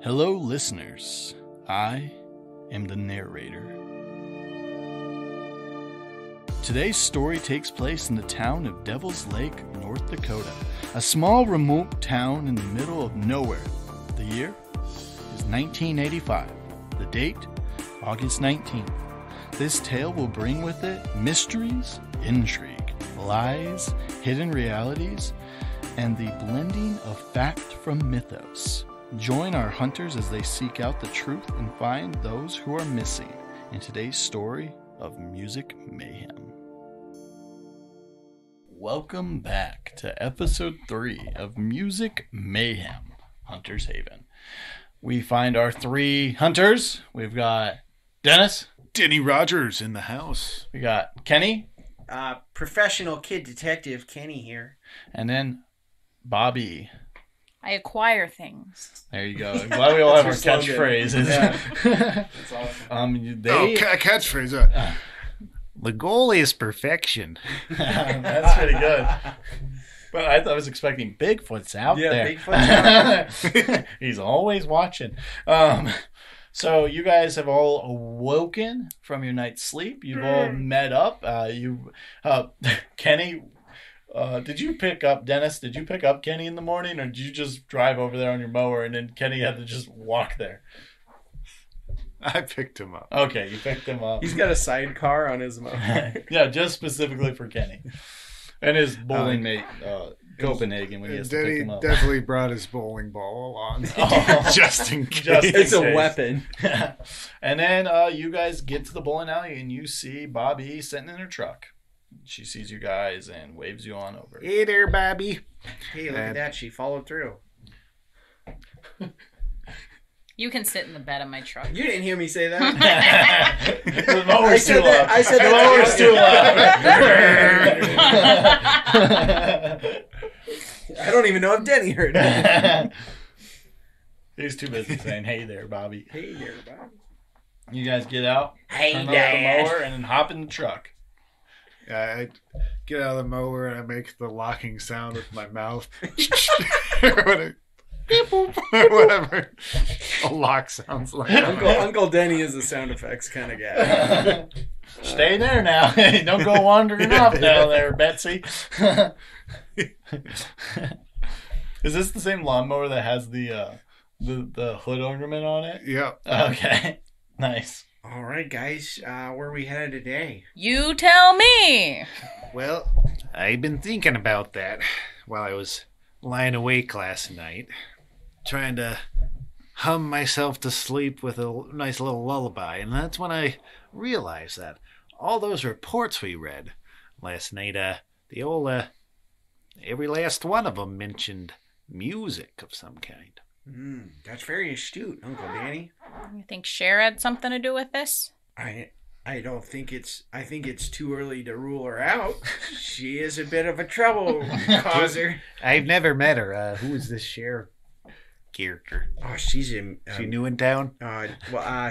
Hello, listeners. I am the narrator. Today's story takes place in the town of Devil's Lake, North Dakota, a small remote town in the middle of nowhere. The year is 1985. The date, August 19th. This tale will bring with it mysteries, intrigue, lies, hidden realities, and the blending of fact from mythos. Join our hunters as they seek out the truth and find those who are missing in today's story of Music Mayhem. Welcome back to episode 3 of Music Mayhem, Hunter's Haven. We find our 3 hunters. We've got Dennis. Denny Rogers in the house. We got Kenny. Professional kid detective Kenny here. And then Bobby. I acquire things. There you go. I'm glad we all have our catchphrases. Yeah. That's awesome. A catchphrase. The goal is perfection. That's pretty good. But I was expecting Bigfoot's out there. Yeah, Bigfoot's out. He's always watching. So you guys have all awoken from your night's sleep. You've all met up. Kenny, did you pick up, Dennis, did you pick up Kenny in the morning, or did you just drive over there on your mower and then Kenny had to just walk there? I picked him up. Okay, you picked him up. He's got a sidecar on his mower. Yeah, just specifically for Kenny. And his bowling mate, Copenhagen, when he has to pick him up. Definitely brought his bowling ball along. Just in case. It's a weapon. And then you guys get to the bowling alley and you see Bobby sitting in her truck. She sees you guys and waves you on over. Hey there, Bobby. Hey, look at that. She followed through. You can sit in the bed of my truck. You didn't hear me say that. The mower's too loud. I said the mower's too loud. I don't even know if Denny heard it. He's too busy saying, hey there, Bobby. Hey there, Bobby. You guys get out, hey, turn Dad. over the mower, and then hop in the truck. I get out of the mower and I make the locking sound with my mouth. Whatever a lock sounds like. Uncle Denny is a sound effects kind of guy. Stay there now. Don't go wandering off down there, Betsy. Is this the same lawnmower that has the hood ornament on it? Yeah. Okay. Nice. All right, guys. Where are we headed today? You tell me. Well, I've been thinking about that while I was lying awake last night, trying to hum myself to sleep with a nice little lullaby, and that's when I realized that all those reports we read last night, every last one of them mentioned music of some kind. That's very astute, Uncle Danny. You think Cher had something to do with this? I don't think I think it's too early to rule her out. She is a bit of a trouble causer. I've never met her. Who is this Cher character? Oh, she's she new in town?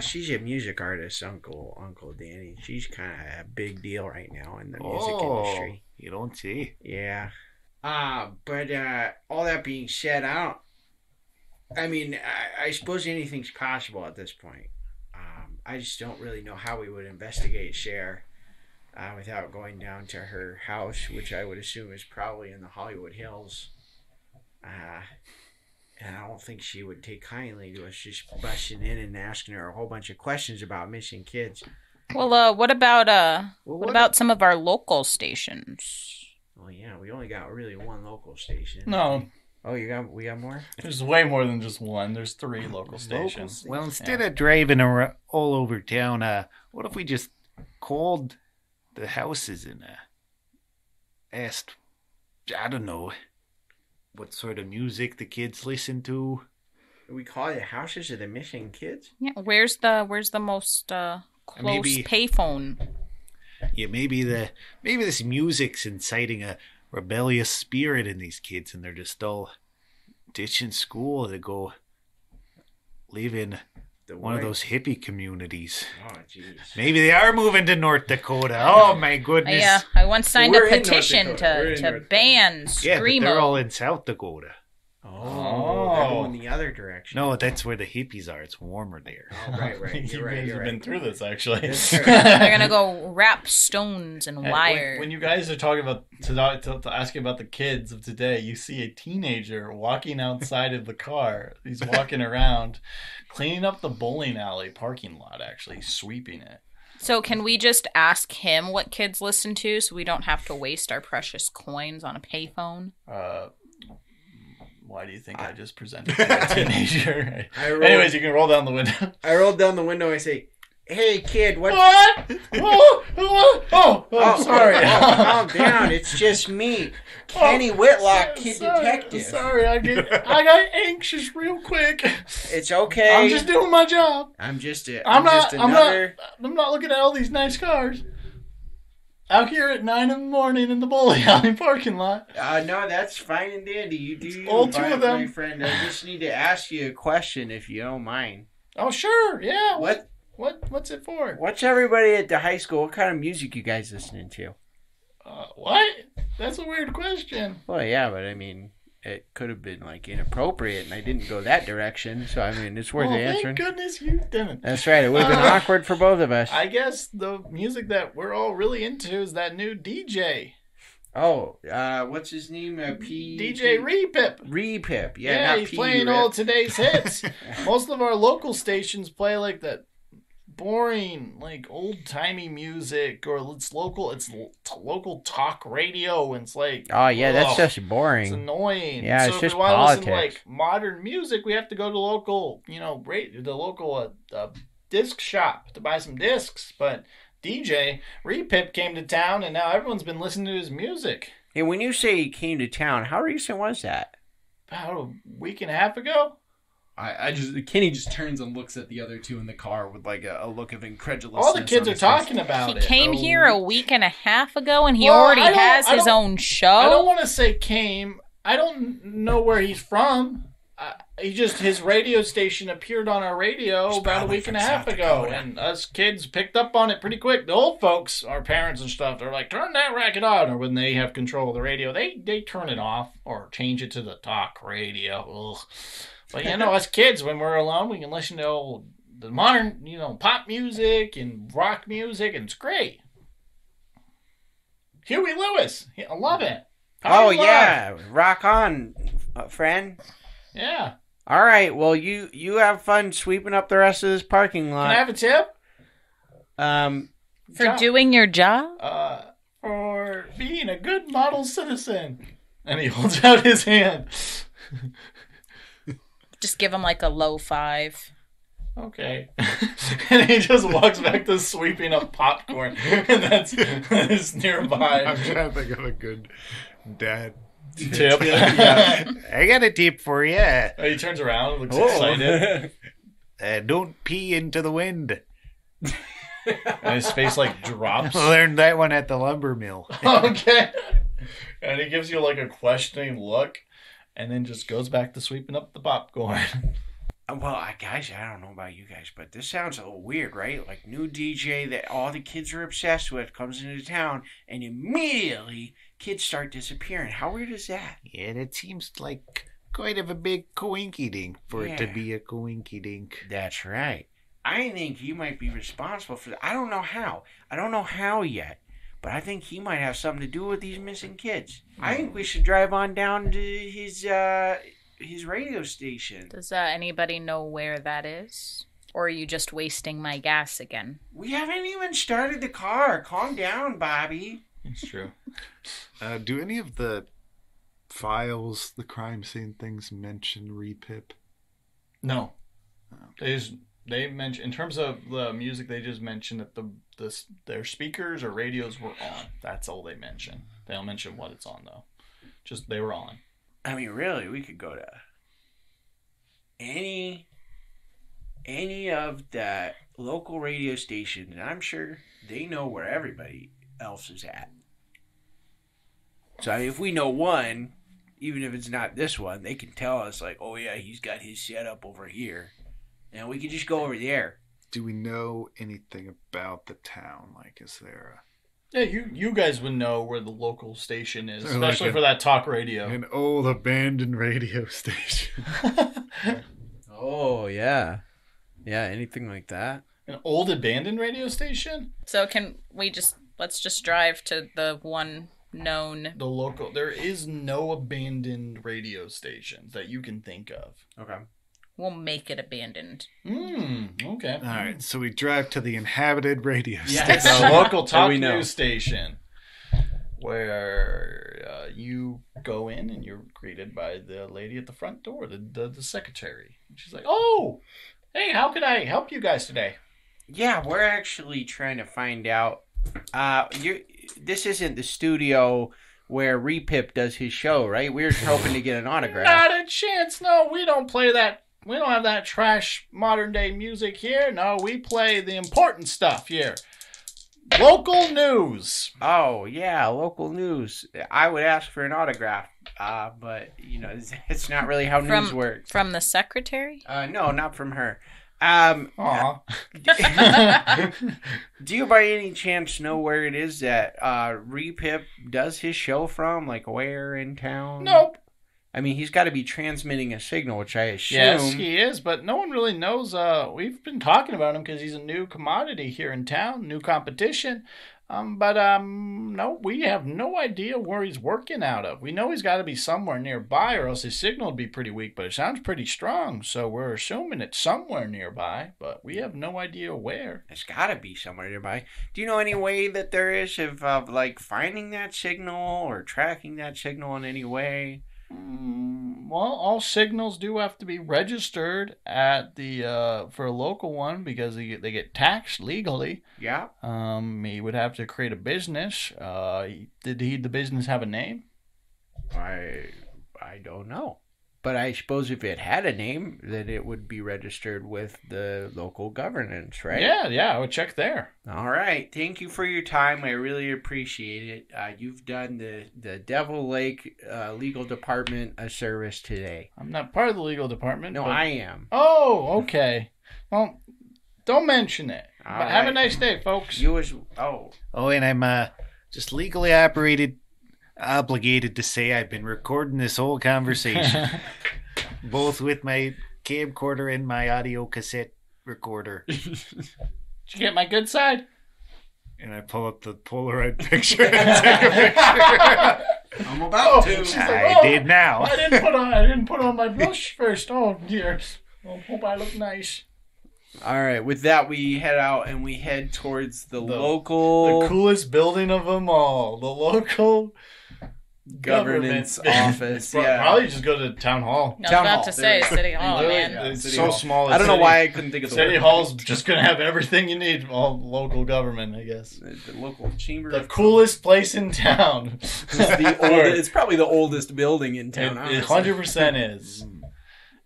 She's a music artist, Uncle Danny. She's kind of a big deal right now in the music industry. You don't see? Yeah. But all that being said, I suppose anything's possible at this point. I just don't really know how we would investigate Cher without going down to her house, which I would assume is probably in the Hollywood Hills. And I don't think she would take kindly to us just busting in and asking her a whole bunch of questions about missing kids. Well, what about some of our local stations? Well, yeah, we only got really one local station. No. Oh, we got more? There's way more than just one. There's 3 local stations. Well, instead of driving all over town, what if we just called the houses and asked, I don't know, what sort of music the kids listen to? We call it houses of the missing kids? Yeah, where's the most close payphone? Yeah, maybe this music's inciting a rebellious spirit in these kids, and they're just all ditching school to go live in one of those hippie communities. Oh, jeez. Maybe they are moving to North Dakota. Oh, my goodness. Yeah, I once signed a petition to ban screamo. Yeah, but they're all in South Dakota. Oh, they're going the other direction. No, that's where the hippies are. It's warmer there. Oh, right. You guys have been through this, actually. They're gonna go wrap stones and wire. When you guys are talking about to asking about the kids of today, you see a teenager walking outside of the car. He's walking around, cleaning up the bowling alley parking lot. Actually, sweeping it. So can we just ask him what kids listen to, so we don't have to waste our precious coins on a payphone? Why do you think I just presented to a teenager? Anyways, you can roll down the window. I rolled down the window and I say, "Hey, kid, what?" Oh, sorry. Calm down. It's just me, Kenny Whitlock, kid detective. Sorry, I got anxious real quick. It's okay. I'm just doing my job. I'm not looking at all these nice cars. Out here at 9 a.m. in the bowling alley parking lot. No, that's fine and dandy. You do you, all two of them, my friend. I just need to ask you a question, if you don't mind. Oh, sure. Yeah. What? What's it for? What's everybody at the high school? What kind of music you guys listening to? What? That's a weird question. Well, yeah, but I mean, it could have been like inappropriate, and I didn't go that direction. So I mean, it's worth answering. Thank goodness you didn't. That's right. It would have been awkward for both of us. I guess the music that we're all really into is that new DJ. Oh, what's his name? DJ Repip. Repip. Yeah, he's playing all today's hits. Most of our local stations play like that boring, like old-timey music, or it's local talk radio, and it's like, oh yeah, that's just boring. It's annoying. Yeah, so it's if just we want politics. to listen to like modern music, we have to go to local, the local disc shop to buy some discs. But DJ Repip came to town, and now everyone's been listening to his music. Hey, when you say he came to town, how recent was that? About a week and a half ago. Kenny just turns and looks at the other two in the car with like a look of incredulousness. All the kids are talking about it. He came here a week and a half ago, and he already has his own show. I don't want to say came. I don't know where he's from. His radio station appeared on our radio about a week and a half ago, and us kids picked up on it pretty quick. The old folks, our parents and stuff, they're like, turn that racket on, or when they have control of the radio, they turn it off or change it to the talk radio. Ugh. But us kids, when we're alone, we can listen to the modern, pop music and rock music, and it's great. Huey Lewis, I love it. Yeah, rock on, friend. Yeah. All right, well, you have fun sweeping up the rest of this parking lot. Can I have a tip? For doing your job? For being a good model citizen. And he holds out his hand. Just give him like a low 5. Okay. And he just walks back to sweeping up popcorn. And that's nearby. I'm trying to think of a good dad tip. Yeah. I got a tip for you. Oh, he turns around and looks excited. Don't pee into the wind. And his face drops. Learned that one at the lumber mill. Okay. And he gives you a questioning look. And then just goes back to sweeping up the popcorn. Well, guys, I don't know about you guys, but this sounds a little weird, right? Like, new DJ that all the kids are obsessed with comes into town, and immediately kids start disappearing. How weird is that? Yeah, that seems like quite of a big coinky-dink for it to be a coinky-dink. That's right. I think he might be responsible for that. I don't know how. I don't know how yet. But I think he might have something to do with these missing kids. I think we should drive on down to his radio station. Does anybody know where that is? Or are you just wasting my gas again? We haven't even started the car. Calm down, Bobby. It's true. Do any of the files, the crime scene things, mention Repip? No. They mentioned, in terms of the music, they just mentioned that their speakers or radios were on. That's all they mention. They don't mention what it's on, though. Just they were on. I mean, really, we could go to any of the local radio stations, and I'm sure they know where everybody else is at. So I mean, if we know one, even if it's not this one, they can tell us, oh yeah, he's got his setup over here. And we could just go over there. Do we know anything about the town? Is there Yeah, you guys would know where the local station is, especially for that talk radio. An old abandoned radio station. Oh, yeah. Yeah, anything like that. An old abandoned radio station? So let's just drive to the one known. The local. There is no abandoned radio stations that you can think of. Okay. We'll make it abandoned. Okay. All right, so we drive to the inhabited radio station. Yes. The local talk we know. news station. Where you go in and you're greeted by the lady at the front door, the secretary. She's like, "Oh, hey, how can I help you guys today?" Yeah, we're actually trying to find out. This isn't the studio where Repip does his show, right? We're hoping to get an autograph. Not a chance. No, we don't play that. We don't have that trash modern day music here. No, we play the important stuff here. Local news. Oh, yeah, local news. I would ask for an autograph, but, it's not really how news works. From the secretary? No, not from her. Aw. Do you by any chance know where it is that Repip does his show from? Like, where in town? Nope. I mean, he's got to be transmitting a signal, which I assume. Yes, he is, but no one really knows. We've been talking about him because he's a new commodity here in town, new competition. No, we have no idea where he's working out of. We know he's got to be somewhere nearby, or else his signal would be pretty weak. But it sounds pretty strong, so we're assuming it's somewhere nearby. But we have no idea where. It's got to be somewhere nearby. Do you know any way that there is of finding that signal or tracking that signal in any way? Well, all signals do have to be registered at the for a local one because they get taxed legally. Yeah. He would have to create a business. Did the business have a name? I don't know. But I suppose if it had a name, then it would be registered with the local governance, right? Yeah, I would check there. All right. Thank you for your time. I really appreciate it. You've done the Devil Lake Legal Department a service today. I'm not part of the legal department. No, but... I am. Oh, okay. Well, don't mention it. All But have a right. nice day, folks. You as oh. Oh, and I'm just legally obligated to say I've been recording this whole conversation, both with my camcorder and my audio cassette recorder. Did you get my good side? And I pull up the Polaroid picture and take a picture. I'm about to. She's like, I "Oh, did now. I didn't put on my blush first. Oh dear. Well, hope I look nice. All right, with that, we head out and we head towards the The local coolest building of them all. The local governance government. office. Probably just go to town hall. I was Town about hall, to there say we go. City Hall, Really? man. Yeah, It's City so Hall. small. I don't know why I couldn't think of the City word. Hall's just gonna have everything you need. All local government, I guess. The local chamber. The coolest place in town. It's probably the oldest building in town. It honestly. 100% is.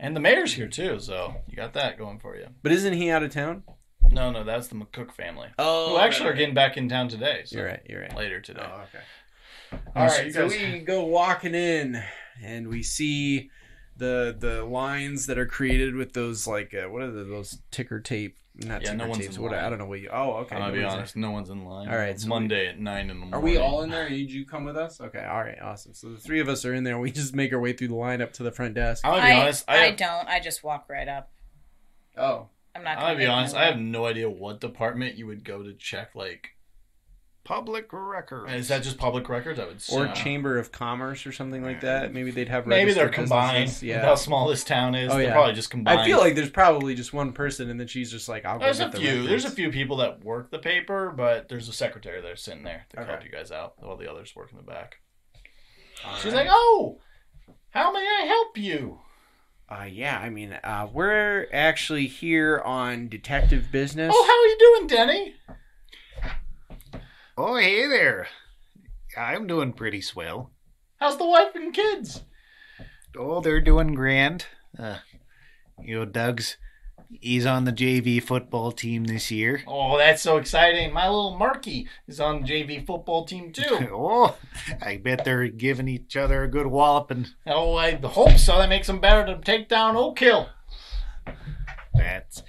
And the mayor's here too, so you got that going for you. But isn't he out of town? No, that's the McCook family. Oh, Who actually are getting back in town today. So You're right. Later today. Oh, okay. All All right, right, so you guys- we go walking in, and we see the lines that are created with those what are those ticker tape? Not Yeah, ticker no one's tapes. in What line. I don't know what you. Oh, okay. I'm gonna be nobody's honest, no one's in line. All right, so Monday at 9 in the morning. Are we all in there? Did you come with us? Okay, all right, awesome. So the three of us are in there. We just make our way through the line up to the front desk. I'm gonna be honest. I don't. I just walk right up. Oh, I'm not I'm gonna gonna be make honest. my I way. have no idea what department you would go to check. Public records. Is that just public records? I would say. or Chamber of Commerce or something like that. Maybe they'd have Maybe they're registered combined. businesses. With how small this town is. Oh, They're yeah. probably just combined. I feel like there's probably just one person, and then she's just like, "I'll go There's get a the few. records. There's a few people that work the paper, but there's a secretary there sitting there that Okay. called you guys out while the others work in the back. All She's right. like, "Oh, how may I help you?" Yeah, I mean, we're actually here on detective business. Oh, how are you doing, Denny? Oh, hey there. I'm doing pretty swell. How's the wife and kids? Oh, they're doing grand. Doug's, he's on the JV football team this year. Oh, that's so exciting. My little Marky is on the JV football team, too. Oh, I bet they're giving each other a good walloping. Oh, I hope so. That makes them better to take down Oak Hill. That's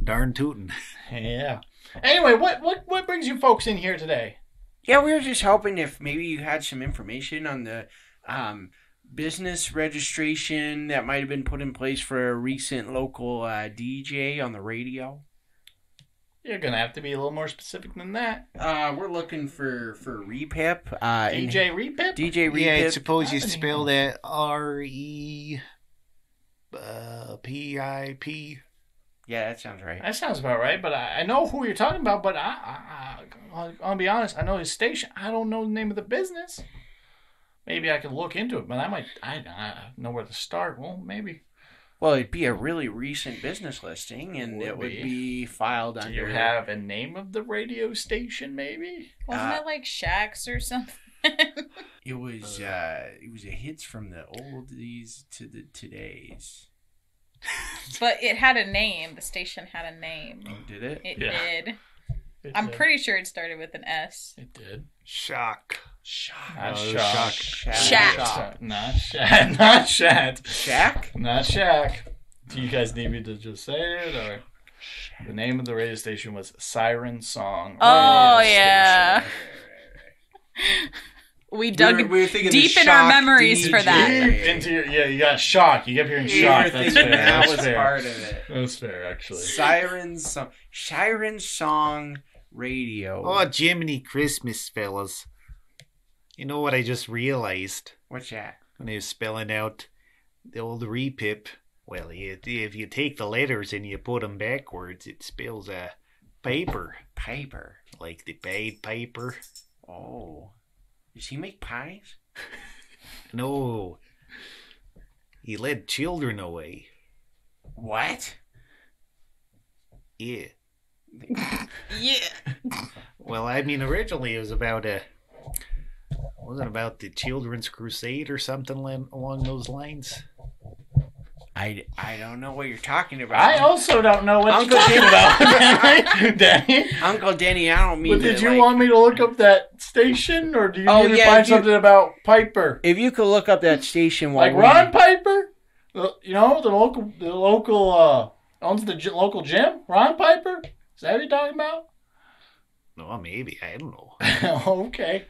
darn tootin'. Yeah. Anyway, what brings you folks in here today? Yeah, we were just hoping if maybe you had some information on the business registration that might have been put in place for a recent local DJ on the radio? You're gonna have to be a little more specific than that. We're looking for Repip. DJ Repip? DJ Repip. Yeah, I suppose you spell that REPIP. Yeah, that sounds right. That sounds about right, but I know who you're talking about, but I'll be honest, I know his station. I don't know the name of the business. Maybe I could look into it, but I know where to start. Well, maybe. Well, it'd be a really recent business listing, and it would be filed under... Do you have a name of the radio station, maybe? Wasn't it like Shacks or something? It was a hits from the oldies to the todays. But it had a name. The station had a name. Oh, did it? It Yeah. did. I'm pretty sure it started with an S. It did. Shock. Not Shock. Shack. Not Shat. Not Shat. Shack? Not Shack. Do you guys need me to just say it, or the name of the radio station was Siren Song? Oh, Radio yeah. Station. We dug We were thinking deep the in our Shock memories for DJ. that. Deep into your, yeah, you got shock. You kept hearing We shock. were That's thinking fair. that That's was fair. part of it. That's fair, actually. Siren Song Radio. Oh, Jiminy Christmas, fellas. You know what I just realized What's that? when I was spelling out the old repip? Well, if you take the letters and you put them backwards, it spells paper. Piper. Like the Pied Piper. Oh. Does he make pies? No. He led children away. What? Yeah. Yeah. Well, I mean, originally it was about wasn't it about the Children's Crusade or something along those lines? I don't know what you're talking about. I also don't know what Uncle you're talking about, Danny. Uncle Denny, I don't mean But did to, you like- want me to look up that station, or do you Oh, need to yeah, find if you- something about Piper? If you could look up that station while Like Ron Piper? You know, the local owns the local gym? Ron Piper? Is that what you're talking about? No, maybe. I don't know. Okay.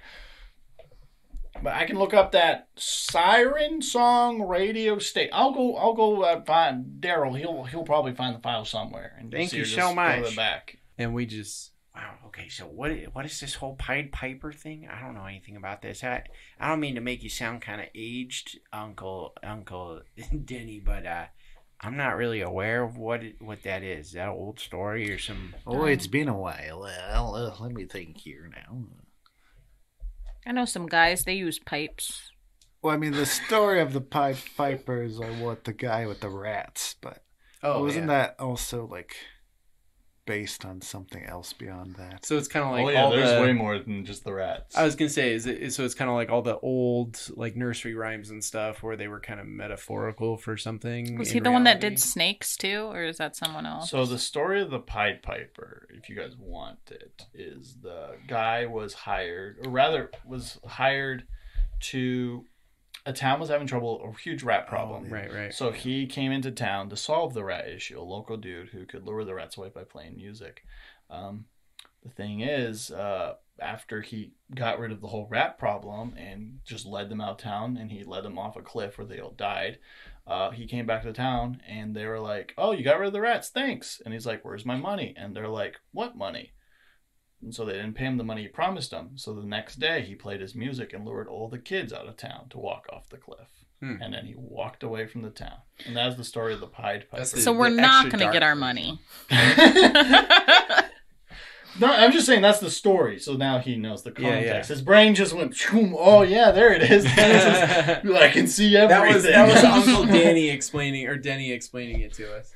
But I can look up that Siren Song radio station. I'll go find Daryl. He'll probably find the file somewhere. And Thank see you or so just much. Go to the back. And we just... Wow, okay, so what is this whole Pied Piper thing? I don't know anything about this. I don't mean to make you sound kind of aged, Uncle Denny, but I'm not really aware of what that is. Is that an old story or some... Oh, it's been a while. Let me think here now. I know some guys, they use pipes. Well, I mean, the story of the Pied Piper is like what the guy with the rats, but wasn't that also like based on something else beyond that? So it's kind of like Oh yeah, all there's the... way more than just the rats. I was gonna say, so it's kind of like all the old like nursery rhymes and stuff where they were kind of metaphorical for something. Was in he the one that reality. did snakes too, or is that someone else? So the story of the Pied Piper, if you guys want it, is the guy was hired to... A town was having trouble, a huge rat problem. Right. So he came into town to solve the rat issue, a local dude who could lure the rats away by playing music. The thing is, after he got rid of the whole rat problem and just led them out of town, and he led them off a cliff where they all died, he came back to town, and they were like, "Oh, you got rid of the rats, thanks." And he's like, "Where's my money?" And they're like, "What money?" And so they didn't pay him the money he promised them. So the next day he played his music and lured all the kids out of town to walk off the cliff. And then he walked away from the town. And that's the story of the Pied Piper. So we're not going to get our money. No, I'm just saying that's the story. So now he knows the context. Yeah. His brain just went, oh yeah, there it is. I can see everything. That was Uncle Danny explaining it to us.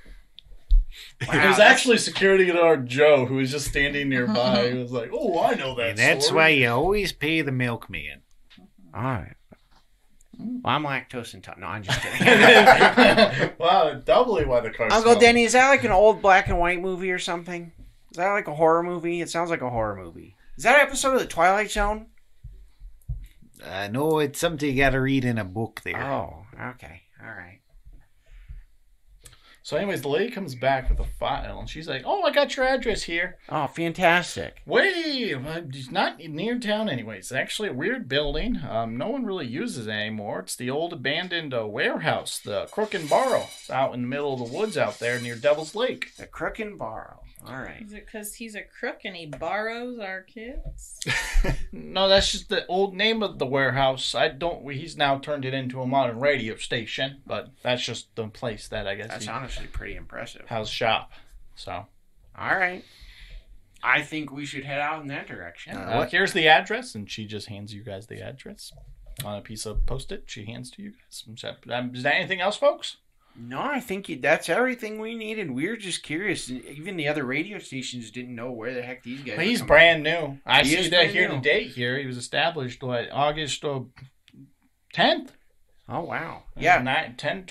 It was actually security guard Joe who was just standing nearby. He was like, "Oh, I know that." And that's story. why you always pay the milkman. All right. Well, I'm lactose intolerant. No, I'm just kidding. Wow, doubly why the car. Uncle smelled. Denny, is that like an old black and white movie or something? Is that like a horror movie? It sounds like a horror movie. Is that an episode of The Twilight Zone? No, it's something you got to read in a book there. Oh, okay. All right. So anyways, the lady comes back with a file, and she's like, "Oh, I got your address here. Oh, fantastic. It's not near town anyway. It's actually a weird building. No one really uses it anymore. It's the old abandoned warehouse, the Crook and Barrel. It's out in the middle of the woods out there near Devil's Lake." The Crook and Barrel. All right. Is it because he's a crook and he borrows our kids? No, that's just the old name of the warehouse. He's now turned it into a modern radio station, but that's just the place that I guess That's honestly pretty impressive. house shop. So, All right. I think we should head out in that direction. here's the address, and she just hands you guys the address on a piece of Post-it. She hands to you guys. Is there anything else, folks? No, I think that's everything we needed. We were just curious. Even the other radio stations didn't know where the heck these guys He's were coming brand new. I He see is that brand here new. the date here. He was established, August 10th? Oh, wow. Yeah. 10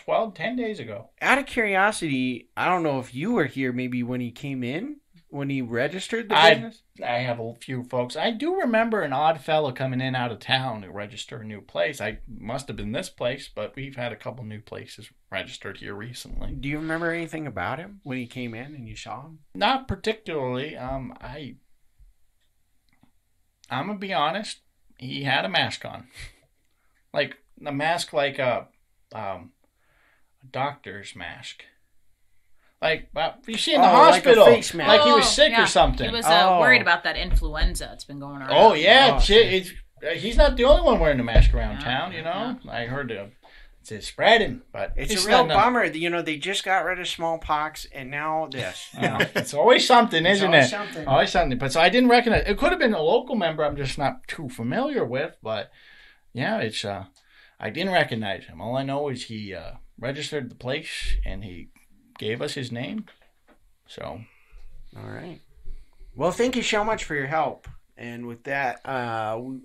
days ago. Out of curiosity, I don't know if you were here maybe when he came in, when he registered the business. I have a few folks. I do remember an odd fellow coming in out of town to register a new place. I must have been this place, but we've had a couple new places registered here recently. Do you remember anything about him when he came in and you saw him? Not particularly. I'm gonna be honest. He had a mask on, like a mask, like a doctor's mask. Like you see in the hospital, like a face mask. like he was sick or something. He was Oh. worried about that influenza. It's been going around. Oh yeah, Oh, he's not the only one wearing a mask around town. You know, I heard it's spreading, but It's he's a real not- bummer. You know, they just got rid of smallpox, and now this. It's always something, isn't always it? something. Always something. But so I didn't recognize. It could have been a local member. I'm just not too familiar with. But yeah, it's. I didn't recognize him. All I know is he registered the place and he gave us his name. So. All right. Well, thank you so much for your help. And with that, I'm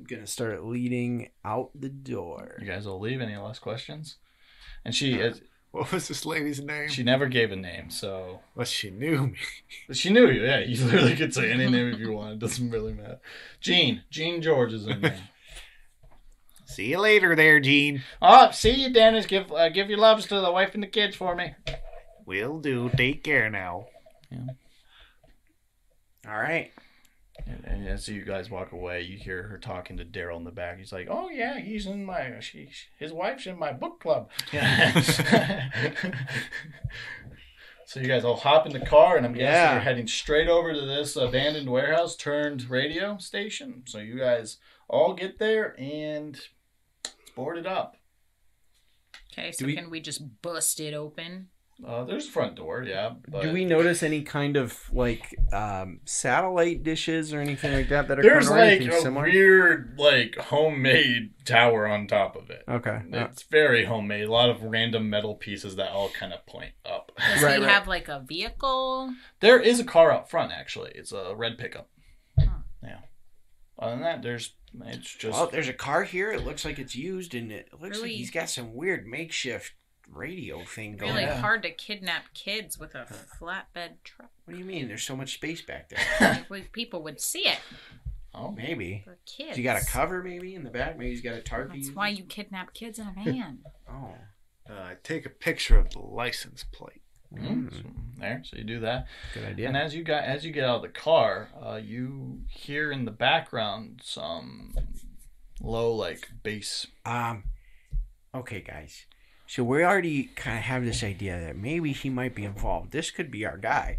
going to start leading out the door. You guys will leave. Any last questions? And she What was this lady's name? she never gave a name, so Well, she knew me. but she knew you. Yeah, you literally could say any name if you want. It doesn't really matter. Jean George is her name. See you later there, Gene. Oh, see you, Dennis. Give your loves to the wife and the kids for me. Will do. Take care now. All right. And as you guys walk away, you hear her talking to Daryl in the back. He's like, "Oh yeah, he's in his wife's in my book club." Yeah. So you guys all hop in the car, and I'm guessing you're heading straight over to this abandoned warehouse turned radio station. So you guys all get there and it's boarded up. Okay, so can we just bust it open? There's a front door, yeah. But Do we notice any kind of like satellite dishes or anything like that that are there's kind of like anything a similar? weird like homemade tower on top of it. Okay. It's very homemade. A lot of random metal pieces that all kind of point up. Does Right, he right. have like a vehicle? There is a car out front, actually. It's a red pickup. Huh. Yeah. Other than that, it's just. Well, there's a car here. It looks like it's used, and it looks Really? like he's got some weird makeshift radio thing going Really on. hard to kidnap kids with a flatbed truck. What do you mean? There's so much space back there. People would see it. Oh, Maybe. For kids. Has he got a cover maybe in the back? Maybe he's got a tarp. That's why you kidnap kids in a van. Oh. Take a picture of the license plate. So there. So you do that. Good idea. And as you get out of the car, you hear in the background some low like bass. Okay, guys. So we already kind of have this idea that maybe he might be involved. This could be our guy.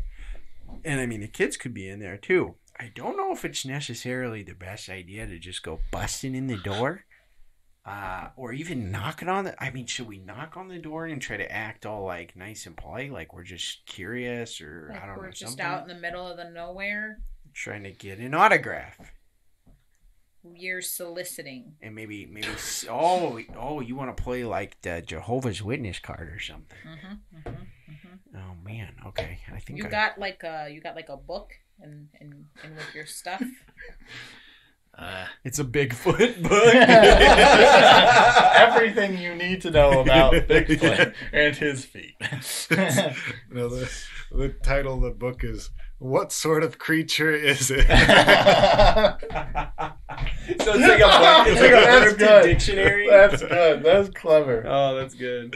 And I mean, the kids could be in there too. I don't know if it's necessarily the best idea to just go busting in the door. Or even knocking on the... I mean, should we knock on the door and try to act all like nice and polite? Like we're just curious or Like I don't we're know. just something? out in the middle of the nowhere. Trying to get an autograph. You're soliciting. And maybe you want to play like the Jehovah's Witness card or something. Oh man, okay. I think You got like a book and with your stuff. It's a Bigfoot book. Everything you need to know about Bigfoot and his feet. No, the title of the book is "What Sort of Creature Is It?" So it's like a book. It's like a That's thrifty good. dictionary. That's good. That's clever. Oh, that's good.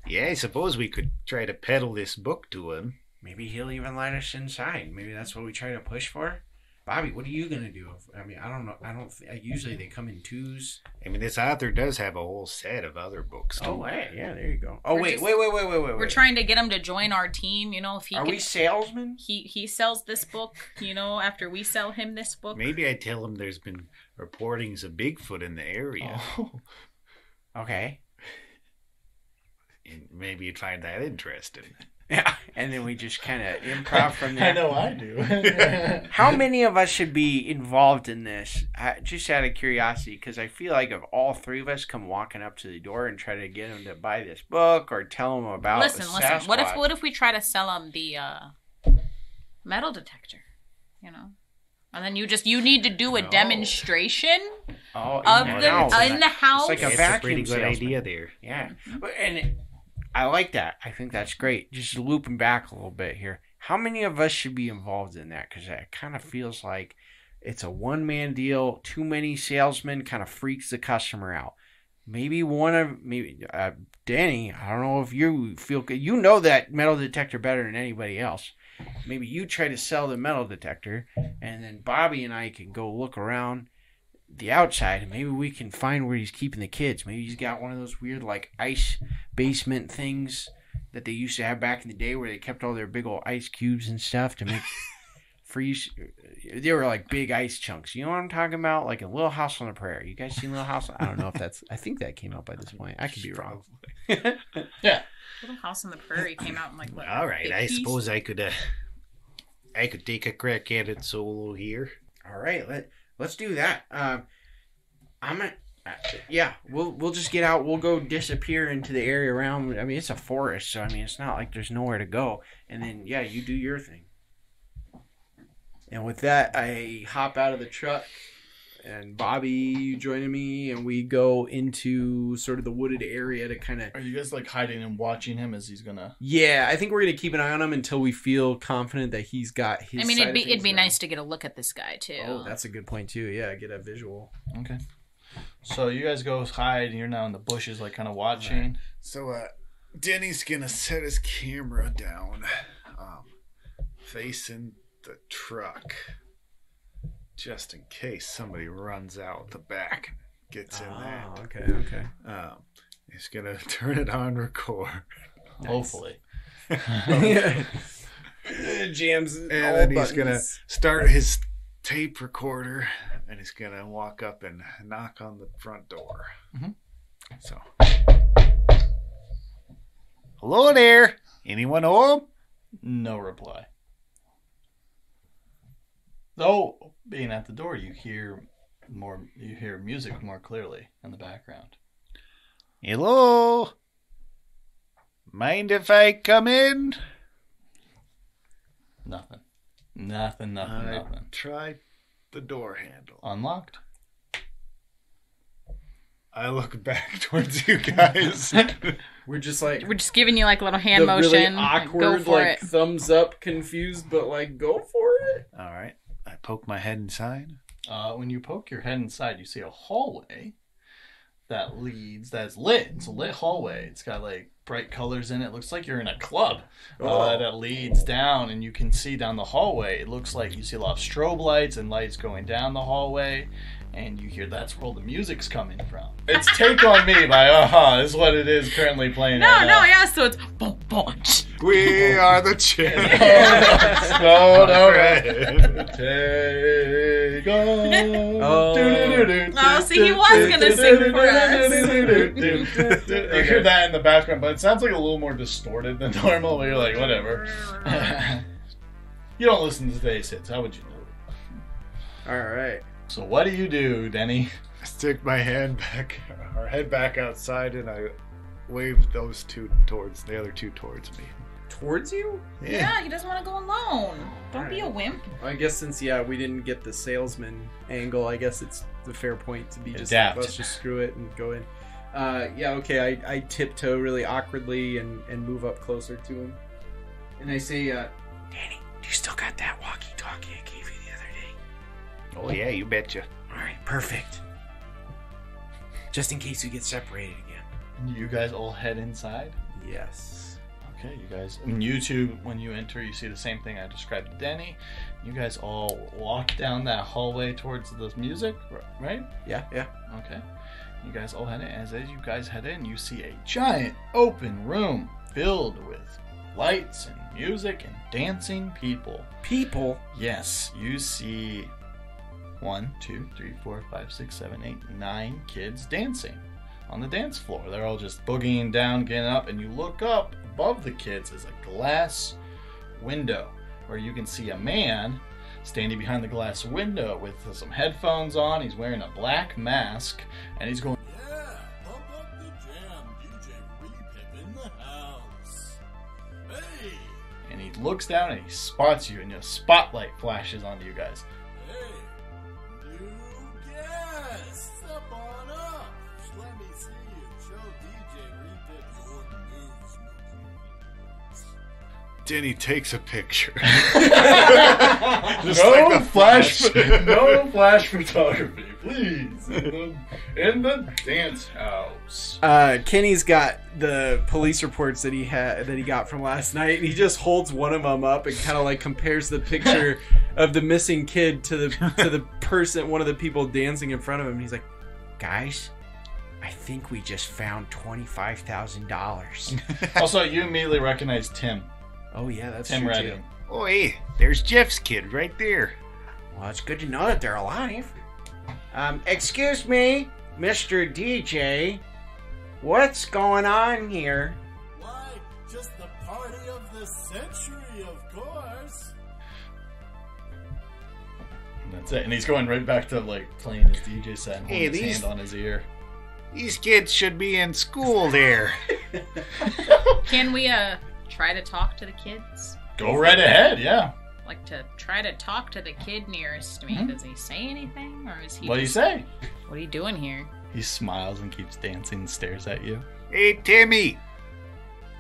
Yeah, I suppose we could try to peddle this book to him. Maybe he'll even let us inside. Maybe that's what we try to push for. Bobby, what are you gonna do? I mean, I don't know. Usually they come in twos. I mean, this author does have a whole set of other books, too. Oh, hey, yeah, there you go. Oh, wait. We're trying to get him to join our team. You know, if he Are we salesmen? he sells this book. You know, after we sell him this book. Maybe I tell him there's been reportings of Bigfoot in the area. Oh. Okay. And maybe you'd find that interesting. Yeah, and then we just kind of improv from there. I know I do. How many of us should be involved in this? Just out of curiosity, because I feel like if all three of us come walking up to the door and try to get him to buy this book or tell him about Listen. Sasquatch. What if we try to sell him the metal detector? You know, and then you need to do a demonstration Oh, of in the house. It's like a That's a vacuum pretty good salesman. idea there. Yeah, and I like that. I think that's great. Just looping back a little bit here. How many of us should be involved in that? Because it kind of feels like it's a one-man deal. Too many salesmen kind of freaks the customer out. Maybe Danny, I don't know if you feel good. You know that metal detector better than anybody else. Maybe you try to sell the metal detector, and then Bobby and I can go look around the outside, and maybe we can find where he's keeping the kids. Maybe he's got one of those weird like ice basement things that they used to have back in the day where they kept all their big old ice cubes and stuff to make freeze. They were like big ice chunks. You know what I'm talking about? Like a Little House on the Prairie. You guys seen Little House? I don't know if that's. I think that came out by this point. I could be wrong. Yeah. Little House on the Prairie came out in like what? All right, I 50s? suppose I could take a crack at it solo here. All right, let's do that. We'll just get out. We'll go disappear into the area around. I mean, it's a forest, so I mean, it's not like there's nowhere to go. And then, yeah, you do your thing. And with that, I hop out of the truck, and Bobby, you joining me, and we go into sort of the wooded area to kind of. Are you guys like hiding and watching him as he's gonna? Yeah, I think we're gonna keep an eye on him until we feel confident that he's got his. I mean, side it'd of things be down. nice to get a look at this guy too. Oh, that's a good point too. Yeah, get a visual. Okay. So you guys go hide, and you're now in the bushes, like kind of watching. So, Denny's gonna set his camera down, facing the truck, just in case somebody runs out the back and gets in there. Oh, okay. He's gonna turn it on record. Hopefully. Jams. And then he's gonna start his tape recorder, and he's gonna walk up and knock on the front door. Mhm. So, hello there. Anyone home? No reply. Though being at the door, you hear music more clearly in the background. Hello. Mind if I come in? Nothing. Try the door handle. Unlocked. I look back towards you guys. We're just like We're just giving you like a little hand the motion. really Like, awkward, go for like it. thumbs up, confused, but like go for it. All right. I poke my head inside. When you poke your head inside, you see a hallway that's lit. It's a lit hallway. It's got like bright colors in it. Looks like you're in a club that leads down, and you can see down the hallway. It looks like you see a lot of strobe lights and lights going down the hallway, and you hear that's where all the music's coming from. It's Take On Me by A-ha is what it is currently playing right now. Yeah, so it's boom, boom. We are the champions. Take on. Oh, see, he was gonna sing for us. You hear that in the background, but it sounds like a little more distorted than normal. Where you're like, whatever. You don't listen to today's hits. How would you know? All right. So what do you do, Denny? I stick my head back outside, and I wave the other two towards me. Towards you? Yeah, he doesn't want to go alone. Don't be a wimp. I guess since we didn't get the salesman angle, I guess it's the fair point to be just Adapt. let's just screw it and go in. Okay. I tiptoe really awkwardly and move up closer to him, and I say, Danny, do you still got that walkie-talkie I gave you the other day? Oh yeah, you betcha. All right, perfect. Just in case we get separated again. You guys all head inside. Yes. Okay, you guys, and you two, when you enter, you see the same thing I described to Denny. You guys all walk down that hallway towards the music, right? Yeah. Okay. You guys all head in. As you guys head in, you see a giant open room filled with lights and music and dancing people. People? Yes, you see 1, 2, 3, 4, 5, 6, 7, 8, 9 kids dancing on the dance floor. They're all just boogieing down, getting up, and you look up above the kids is a glass window where you can see a man standing behind the glass window with some headphones on. He's wearing a black mask, and he's going, Yeah, pump up the jam, DJ Repip in the house. Hey, and he looks down and he spots you, and a spotlight flashes onto you guys. hey, new guest, step on up. Let me see you. Show DJ Repip your news. Denny takes a picture. No flash photography, please. In the dance house. Kenny's got the police reports that he got from last night, and he just holds one of them up and kind of like compares the picture of the missing kid to the person, one of the people dancing in front of him. And he's like, Guys, I think we just found $25,000. Also, you immediately recognize Tim. "Oh yeah, that's Tim true Redding. too." Oh, hey, there's Jeff's kid right there. Well, it's good to know that they're alive. Excuse me, Mr. DJ. What's going on here? Why, just the party of the century, of course. And that's it. And he's going right back to like playing his DJ set and holding his hand on his ear. These kids should be in school there. Can we try to talk to the kids? Go right ahead, yeah. Like to try to talk to the kid nearest to me. Does he say anything, or is he? What do you say? What are you doing here? He smiles and keeps dancing and stares at you. Hey, Timmy.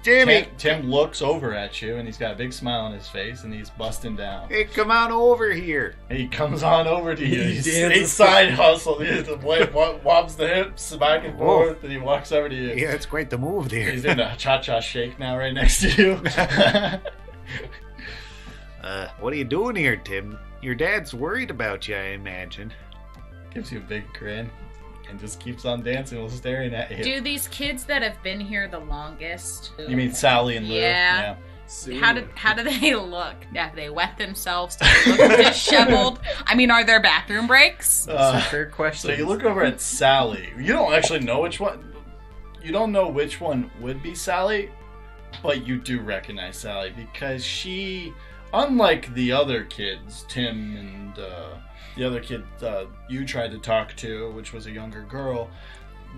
Timmy. Tim looks over at you and he's got a big smile on his face and he's busting down. Hey, come on over here. And he comes on over to you. He He's dances. side hustle. He wobbles the hips back and forth and he walks over to you. Yeah, that's quite the move there. He's in a cha-cha shake now right next to you. What are you doing here, Tim? Your dad's worried about you, I imagine. Gives you a big grin and just keeps on dancing while staring at you. Do these kids that have been here the longest? You mean Sally and Lou? Yeah. Soon. How do they look? Have they wet themselves? Do they look disheveled? I mean, are there bathroom breaks? That's a fair question. So you look over at Sally. You don't actually know which one. You don't know which one would be Sally, but you do recognize Sally because she, unlike the other kids, Tim and the other kid you tried to talk to, which was a younger girl,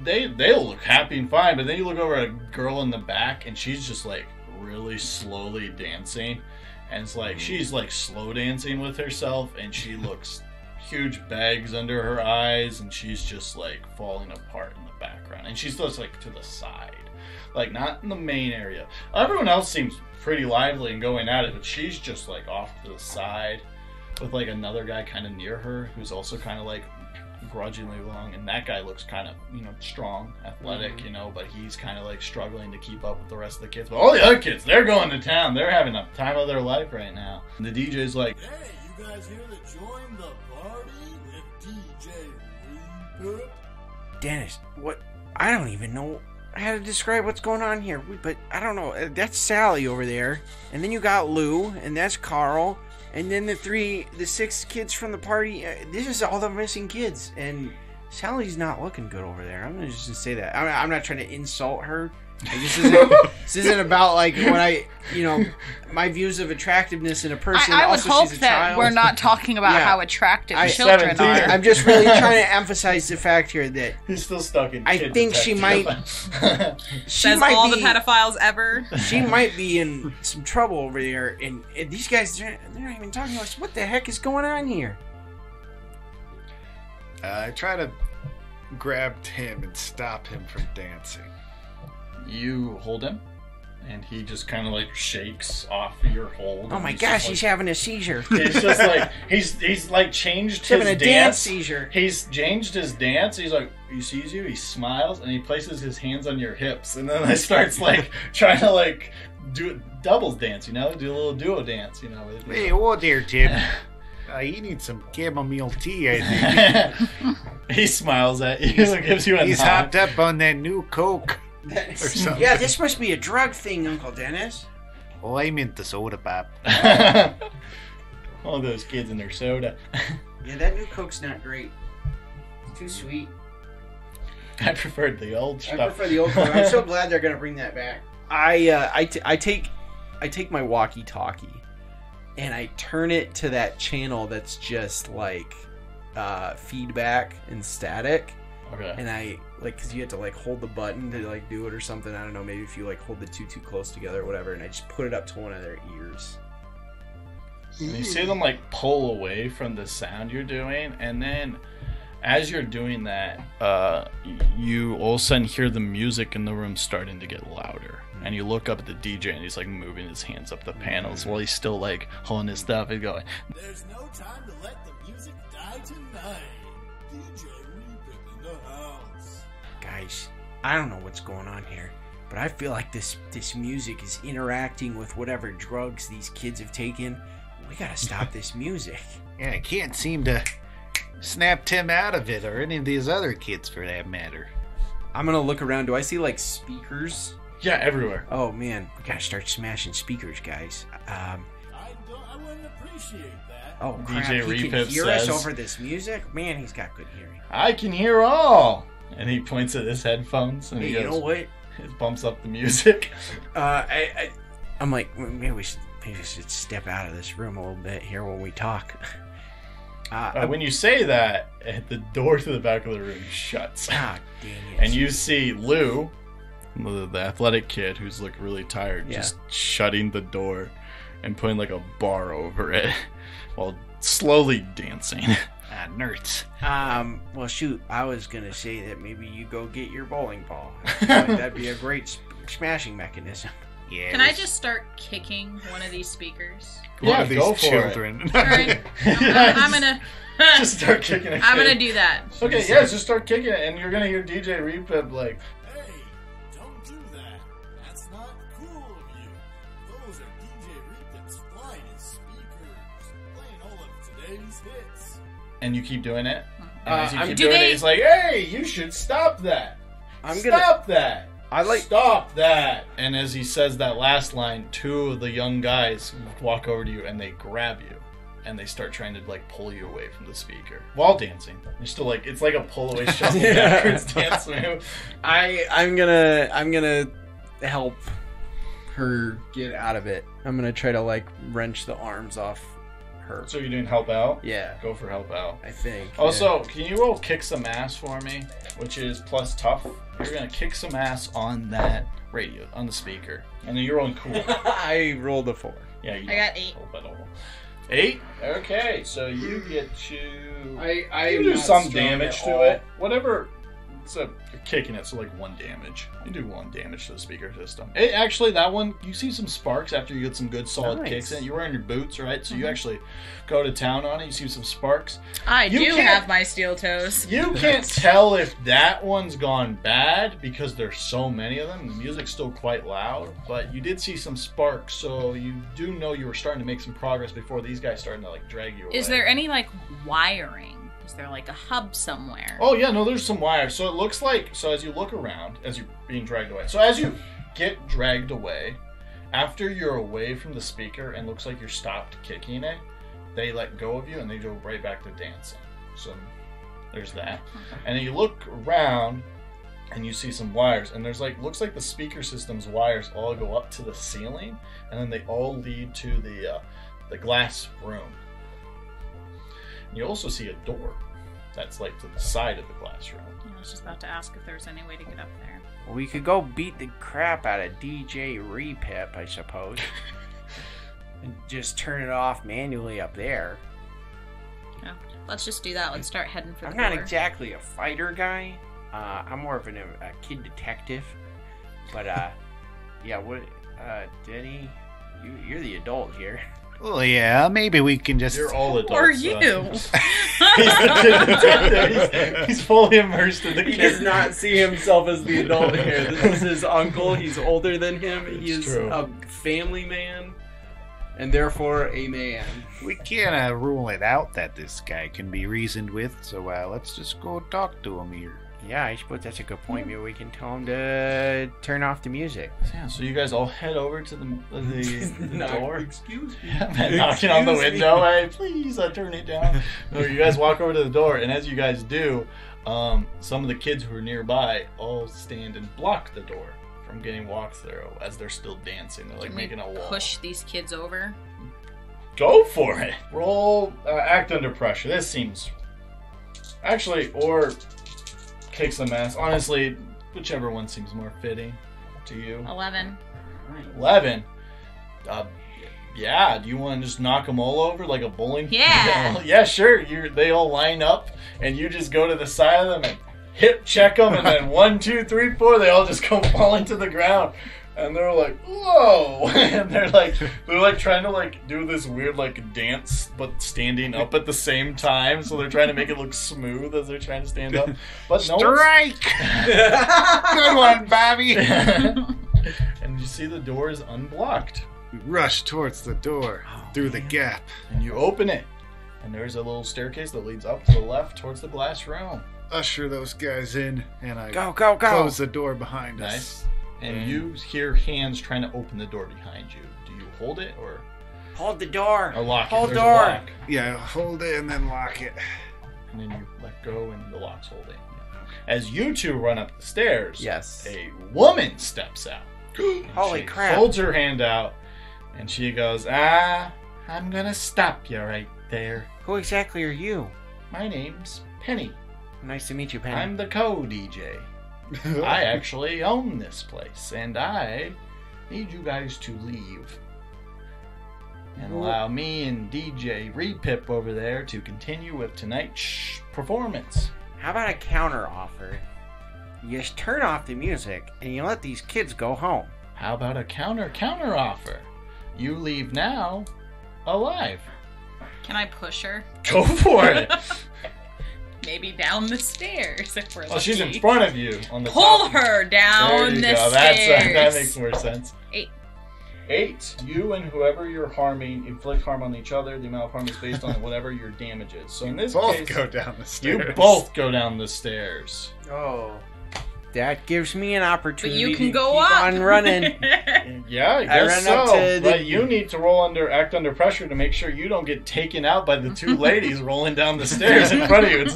they look happy and fine. But then you look over at a girl in the back, and she's just like really slowly dancing, and it's like she's like slow dancing with herself, and she looks huge bags under her eyes, and she's just like falling apart in the background, and she's just like to the side, like not in the main area. Everyone else seems pretty lively and going at it, but she's just like off to the side with like another guy kind of near her who's also kind of like grudgingly along, and that guy looks kind of, you know, strong, athletic, you know, but he's kind of like struggling to keep up with the rest of the kids. But all the other kids, they're going to town. They're having a time of their life right now. And the DJ's like, Hey, you guys here to join the party with DJ Repip? Dennis, what? I don't even know how to describe what's going on here. But I don't know. That's Sally over there. And then you got Lou, and that's Carl. And then the 6 kids from the party. This is all the missing kids. And Sally's not looking good over there. I'm going to just say that. I'm not trying to insult her. Like, this isn't about like what I, you know, my views of attractiveness in a person. I would Also, hope she's a that child. we're not talking about Yeah. how attractive I- children 17. are. I'm just really trying to emphasize the fact here that he's still stuck in I kid think she detective. she Says might all be, the pedophiles ever. she might be in some trouble over there, and these guys, they're not even talking to us. What the heck is going on here? I try to grab Tim and stop him from dancing. You hold him, and he just kind of like shakes off your hold. Oh my gosh, he's having a seizure. It's just like he's like changed He's his having a dance seizure. He's changed his dance. He's like, he sees you, he smiles, and he places his hands on your hips, and then he starts like trying to like do doubles dance, you know, do a little duo dance, you know. Hey, whoa there, Tim. You need some chamomile tea, I think. He smiles at you and gives you a He's nod. hopped up on that new Coke. Or something. Yeah, this must be a drug thing, Uncle Dennis. Oh, I meant the soda pop. All those kids and their soda. Yeah, that new Coke's not great. It's too sweet. I preferred the old stuff. I prefer the old one. I'm so glad they're gonna bring that back. I take my walkie-talkie and I turn it to that channel that's just like feedback and static. Okay. And I like, because you have to like hold the button to like do it or something. I don't know, maybe if you like hold the two too close together or whatever. And I just put it up to one of their ears. And you see them like pull away from the sound you're doing, and then as you're doing that, you all of a sudden hear the music in the room starting to get louder. And you look up at the DJ, and he's like moving his hands up the panels while he's still like holding his stuff and going, There's no time to let the music die tonight. DJ Reapin in the house. Guys, I don't know what's going on here, but I feel like this music is interacting with whatever drugs these kids have taken. We gotta stop this music. Yeah, I can't seem to snap Tim out of it, or any of these other kids for that matter. I'm gonna look around. Do I see like speakers? yeah, everywhere. Oh man, we gotta start smashing speakers, guys. I wouldn't appreciate that. Oh crap, DJ he can Repip hear us says- over this music? Man, he's got good hearing. I can hear all. And he points at his headphones and Hey, he you goes, know what? it bumps up the music. I'm like, maybe we should step out of this room a little bit here when we talk. When you say that, the door to the back of the room shuts. Ah, dang it. And you see Lou, the athletic kid who's like really tired, just shutting the door and putting like a bar over it while slowly dancing. Nerds. Well, shoot, I was gonna say that maybe you go get your bowling ball. I feel like that'd be a great smashing mechanism. Yeah. Can I just start kicking one of these speakers? Yeah, One of these go for children. All right, I'm gonna. Just start kicking it. I'm gonna do that. Okay, yeah, just start kicking it, and you're gonna hear DJ Repip like, Hey, don't do that. That's not cool of you. Those are DJ Reapin's finest speakers, playing all of today's hits. and you keep doing it. And as you keep do doing they- it, he's like, hey, you should stop that. Stop that. Stop that. And as he says that last line, two of the young guys walk over to you and they grab you. And they start trying to like pull you away from the speaker while dancing. You're still like, it's like a pull away shuffle backwards dance move. I'm gonna help her get out of it. I'm gonna try to like wrench the arms off her. So you're doing help out? Yeah, Go for help out. I think. Also, can you roll kick some ass for me? Which is plus tough. You're gonna kick some ass on that radio, on the speaker. And then you're rolling cool. Yeah. I rolled a 4. Yeah, you I got 8. help at all. 8? Okay, so you get to... I you do some damage to it. Whatever. So you're kicking it, so like 1 damage. You do 1 damage to the speaker system. Actually, that one, you see some sparks after you get some good solid Nice. kicks in. You're wearing your boots, right? So you actually go to town on it. You see some sparks. I You do can't- have my steel toes. You can't tell if that one's gone bad because there's so many of them. The music's still quite loud, but you did see some sparks, so you do know you were starting to make some progress before these guys starting to like drag you away. Is there any like wiring? Is there like a hub somewhere? Oh yeah, no, there's some wires. So it looks like, so as you look around, as you're being dragged away. So as you get dragged away, after you're away from the speaker and looks like you're stopped kicking it, they let go of you and they go right back to dancing. So there's that. And then you look around and you see some wires, and there's like, looks like the speaker system's wires all go up to the ceiling, and then they all lead to the glass room. And you also see a door that's like to the side of the glass room. I was just about to ask if there's any way to get up there. Well, we could go beat the crap out of DJ Repip, I suppose. And just turn it off manually up there. Yeah, let's just do that. Let's start heading for the I'm not door. exactly a fighter guy. I'm more of a kid detective. But, yeah, what Denny, you're the adult here. Well, yeah, maybe we can just... You're all adults. Or you. He's the kid detective. He's fully immersed in the He kid. does not see himself as the adult here. This is his uncle. He's older than him. He is true. a family man, and therefore a man. We can't rule it out that this guy can be reasoned with, so let's just go talk to him here. Yeah, I suppose that's a good point. Maybe we can tell him to turn off the music. Yeah, so you guys all head over to the door. Excuse me. Man, knocking on the window. Hey, please turn it down. No, you guys walk over to the door, and as you guys do, some of the kids who are nearby all stand and block the door from getting walked through as they're still dancing. They're like Can we making a wall. push these kids over? Go for it. Roll act under pressure. This seems actually, or kick some ass. Honestly, whichever one seems more fitting to you. 11. 11. Yeah. Do you want to just knock them all over like a bowling? Yeah. Yeah, sure. They all line up, and you just go to the side of them and hip check them, and then 1, 2, 3, 4. They all just go falling to the ground. And they're like, whoa! And they're like trying to like do this weird like dance, but standing up at the same time. So they're trying to make it look smooth as they're trying to stand up. But no one's... Strike! Good one, Bobby! And you see the door is unblocked. We rush towards the door, through the gap. And you open it. And there's a little staircase that leads up to the left towards the glass room. Usher those guys in, and I Go! close the door behind us. Nice. And you hear hands trying to open the door behind you. Do you hold it or Hold the door. lock it? Hold There's a door. lock. Yeah, hold it and then lock it. And then you let go and the lock's holding. As you two run up the stairs, Yes. a woman steps out. Holy She crap. holds her hand out and she goes, I'm gonna stop you right there. Who exactly are you? My name's Penny. Nice to meet you, Penny. I'm the co-DJ. I actually own this place, and I need you guys to leave and allow me and DJ Repip over there to continue with tonight's performance. How about a counter offer? You just turn off the music and you let these kids go home. How about a counter offer? You leave now, alive. Can I push her? Go for it. Maybe down the stairs if we're Oh, she's in lucky. front of you on the Pull top. her There down you the go. stairs. That makes more sense. 8. 8. You and whoever you're harming inflict harm on each other. The amount of harm is based on whatever your damage is. So in this Both case, go down the stairs. you both go down the stairs. Oh. That gives me an But opportunity you can to go keep up. on running. Yeah, I guess ran up so. to the- But you need to act under pressure to make sure you don't get taken out by the two ladies rolling down the stairs in front of you. It's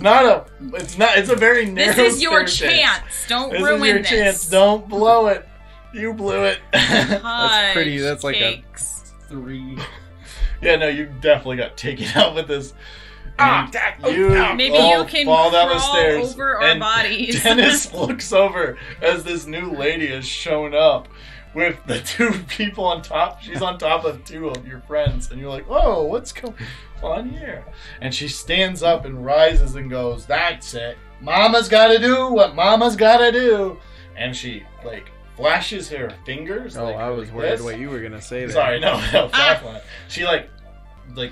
a very narrow This is your staircase. chance. Don't This ruin is your this. chance. Don't blow it. You blew it. That's pretty. That's like Cakes. a 3. Yeah, no, you definitely got taken out with this. And Maybe all you can fall down the crawl stairs. over our and bodies. Dennis looks over as this new lady has shown up with the two people on top. She's on top of 2 of your friends, and you're like, "Whoa, what's going on here?" And she stands up and rises and goes, "That's it. Mama's got to do what Mama's got to do." And she like flashes her fingers. Oh, like, I was like worried this. what you were gonna say there. Sorry, no, flash one. She like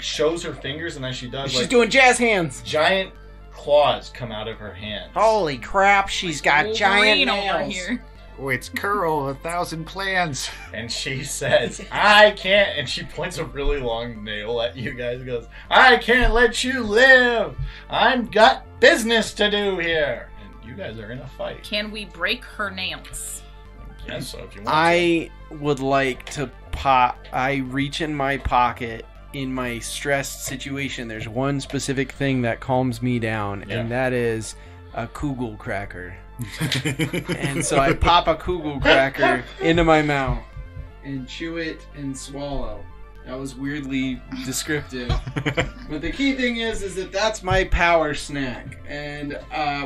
shows her fingers, and then she does She's like doing jazz hands. giant claws come out of her hands. Holy crap! She's got giant Wolverine over nails. here. Oh, it's Curl, 1,000 plans. And she says, "I can't," and she points a really long nail at you guys and goes, "I can't let you live. I've got business to do here." And you guys are in a fight. Can we break her nails? I guess so if you want I would like to pop. I reach in my pocket. In my stressed situation, there's one specific thing that calms me down, Yeah. and that is a Kugel cracker. And so I pop a Kugel cracker into my mouth and chew it and swallow. That was weirdly descriptive. But the key thing is that that's my power snack. And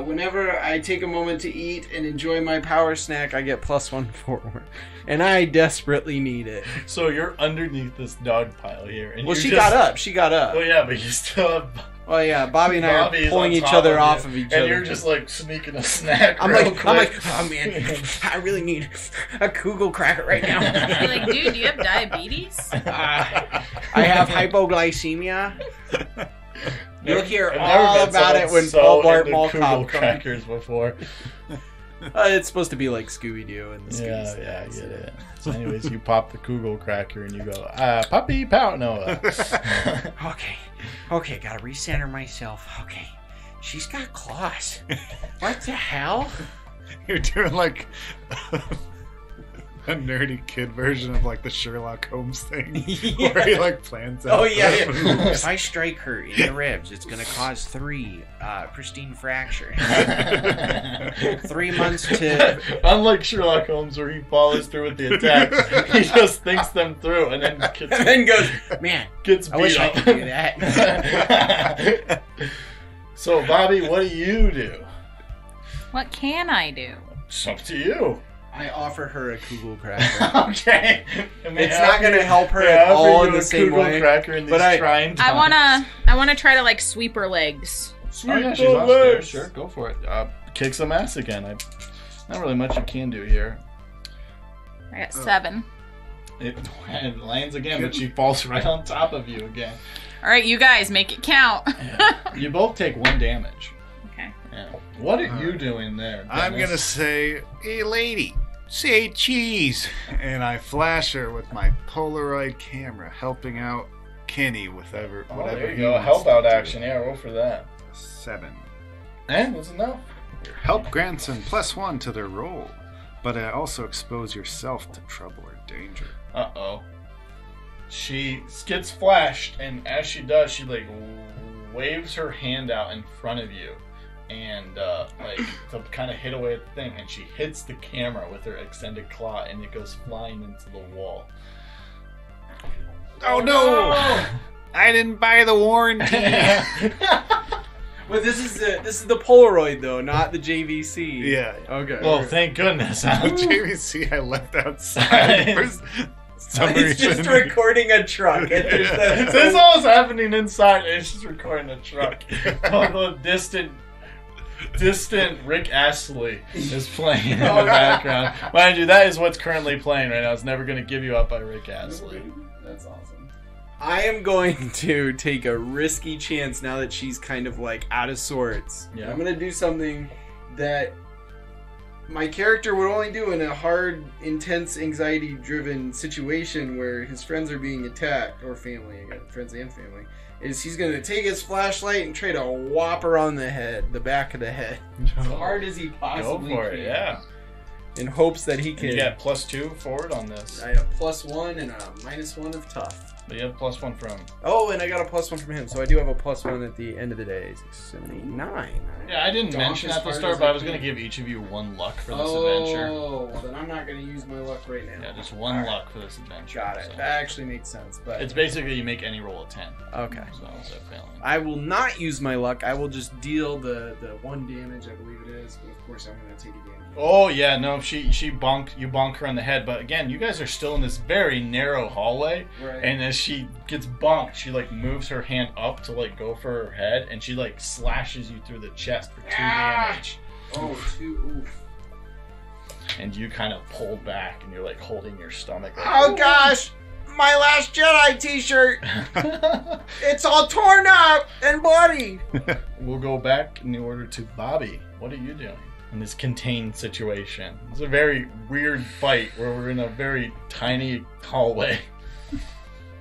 whenever I take a moment to eat and enjoy my power snack, I get +1 forward. And I desperately need it. So you're underneath this dog pile here. And Well, you she just- got up. She got up. Oh yeah, but you still have Oh yeah, Bobby and I Bobby's are pulling on each top other of off you, of each and other. you're just like sneaking a snack. I'm real like, quick. oh man, I really need a Kugel cracker right now. You're like, dude, do you have diabetes? I have hypoglycemia. You'll hear I've never all met about it someone when so Paul Blart into Mall Kugel Cop comes. crackers before. It's supposed to be like Scooby-Doo and the Scooby Yeah, I snacks. get it. So anyways, you pop the Kugel cracker and you go, puppy pout Noah. Okay, gotta recenter myself. Okay. She's got claws. What the hell? You're doing like a nerdy kid version of like the Sherlock Holmes thing, where he like plans out. Oh yeah. If I strike her in the ribs, it's gonna cause 3 pristine fractures. 3 months to. Unlike Sherlock Holmes, where he follows through with the attacks, he just thinks them through and then And then goes, man, gets I wish beat I up. could do that. So, Bobby, what do you do? What can I do? It's up to you. I offer her a Kugel cracker. Okay. It's not gonna help her at all in the same way. Cracker in these but I- trying times. I wanna try to like sweep her legs. Oh yeah, she's upstairs. Sure, go for it. Kick some ass again. Not really much you can do here. I got 7. It lands again, but she falls right on top of you again. All right, you guys, make it count. You both take 1 damage. Okay. Yeah. What are you doing there? I'm Dennis? gonna say, hey lady, say cheese. And I flash her with my Polaroid camera, helping out Kenny with whatever Oh, there you he go. wants Help to out do. action. Yeah, roll for that. 7. And that's enough. Your help grants them +1 to their roll, but also expose yourself to trouble or danger. Uh-oh. She gets flashed, and as she does, she like waves her hand out in front of you, and like to kind of hit away at the thing, and she hits the camera with her extended claw, and it goes flying into the wall. Oh no! I didn't buy the warranty. But this is the Polaroid though, not the JVC. Yeah. Okay. Well, thank goodness. The JVC I left outside for some it's just reason. recording a truck. And there's the- This all is happening inside, and it's just recording a truck. Although distant Rick Astley is playing in the background. Mind you, that is what's currently playing right now. It's Never Gonna Give You Up by Rick Astley. That's awesome. I am going to take a risky chance now that she's kind of like out of sorts. Yeah. I'm going to do something that my character would only do in a hard, intense, anxiety-driven situation where his friends are being attacked, or family, again, friends and family, is he's going to take his flashlight and try to whop her on the head, the back of the head, as hard as he Go possibly for can. it, yeah. In hopes that he And can... you got +2 forward on this. I have +1 and a -1 of tough. But you have +1 from. Oh, and I got a +1 from him, so I do have a +1 at the end of the day. 679. Yeah, I didn't Donk mention as at the hard start, as but I I was going to can. give each of you 1 luck for this adventure. Oh, well then I'm not going to use my luck right now. Yeah, just 1 Alright. luck for this adventure. Got it. So. That actually makes sense, but... It's basically you make any roll a 10. Okay. So instead of failing. I will not use my luck. I will just deal the 1 damage, I believe it is, but of course I'm going to take a damage. Oh yeah, no, you bonk her on the head, but again, you guys are still in this very narrow hallway, Right. and as she gets bonked, she like moves her hand up to like go for her head, and she like slashes you through the chest for 2 damage, Oh, 2, oof. and you kind of pull back, and you're like holding your stomach. Like, Oh gosh! My Last Jedi t-shirt! It's all torn up and bloody! We'll go back in the order to Bobby. What are you doing in this contained situation? It's a very weird fight where we're in a very tiny hallway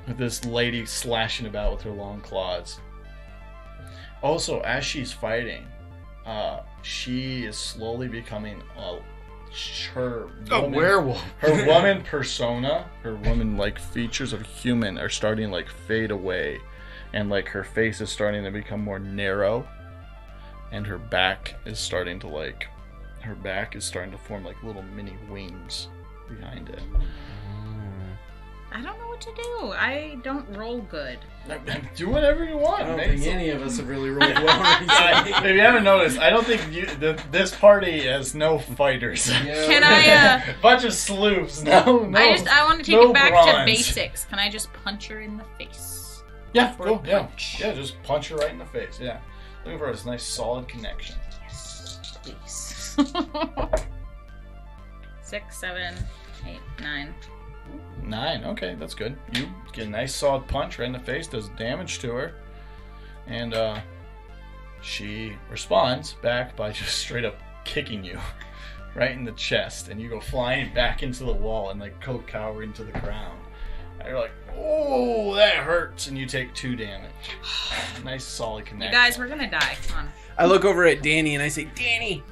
with this lady slashing about with her long claws. Also, as she's fighting, she is slowly becoming her woman, werewolf. her woman persona, her woman-like features of a human are starting to like fade away, and like her face is starting to become more narrow, and her back is starting to form like little mini wings behind it. I don't know what to do. I don't roll good. Do whatever you want. I don't Make think some- any of us have really rolled well recently. If you haven't noticed, I don't think this party has no fighters. Yeah, Can right. I, Bunch of sleuths. No. I want to take no it back bronze. to basics. Can I just punch her in the face? Yeah, For cool. a Yeah, punch. yeah. Just punch her right in the face. Yeah, looking for this nice solid connection. Please. 6, 7, 8, 9. 9. Okay, that's good. You get a nice solid punch right in the face. Does damage to her, and she responds back by just straight up kicking you right in the chest, and you go flying back into the wall and like cower into the ground. And you're like, oh, that hurts, and you take 2 damage. Nice solid You connection. guys, we're gonna die. Come on. I look over at Danny and I say, Danny,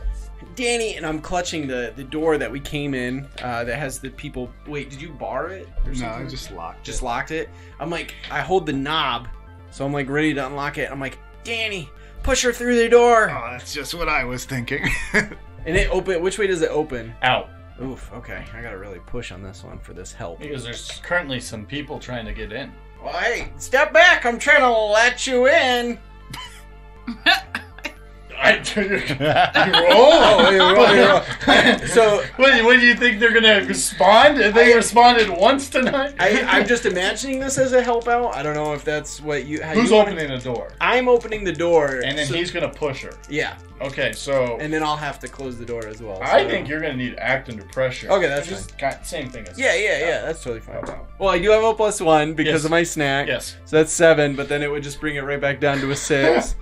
and I'm clutching the door that we came in that has the people. Wait, did you bar it or No, something? I just locked Just locked it. I'm like, I hold the knob, so I'm like ready to unlock it. I'm like, Danny, push her through the door, Oh, that's just what I was thinking. and it open. Which way does it open? Out. Oof. Okay, I gotta really push on this one for this help. Because there's currently some people trying to get in. Well, hey, step back! I'm trying to let you in. So what do you think they're gonna respond? They responded once tonight. I'm just imagining this as a help out. I don't know if that's what you. How Who's you opening the door? I'm opening the door, And then so- he's gonna push her. Yeah, Okay, so and then I'll have to close the door as well. I so- think you're gonna need to act under pressure. Okay, that's just same thing as Yeah, that's totally fine. Okay. Well, I do have a +1 because Yes. of my snack. Yes. So that's 7, but then it would just bring it right back down to a 6.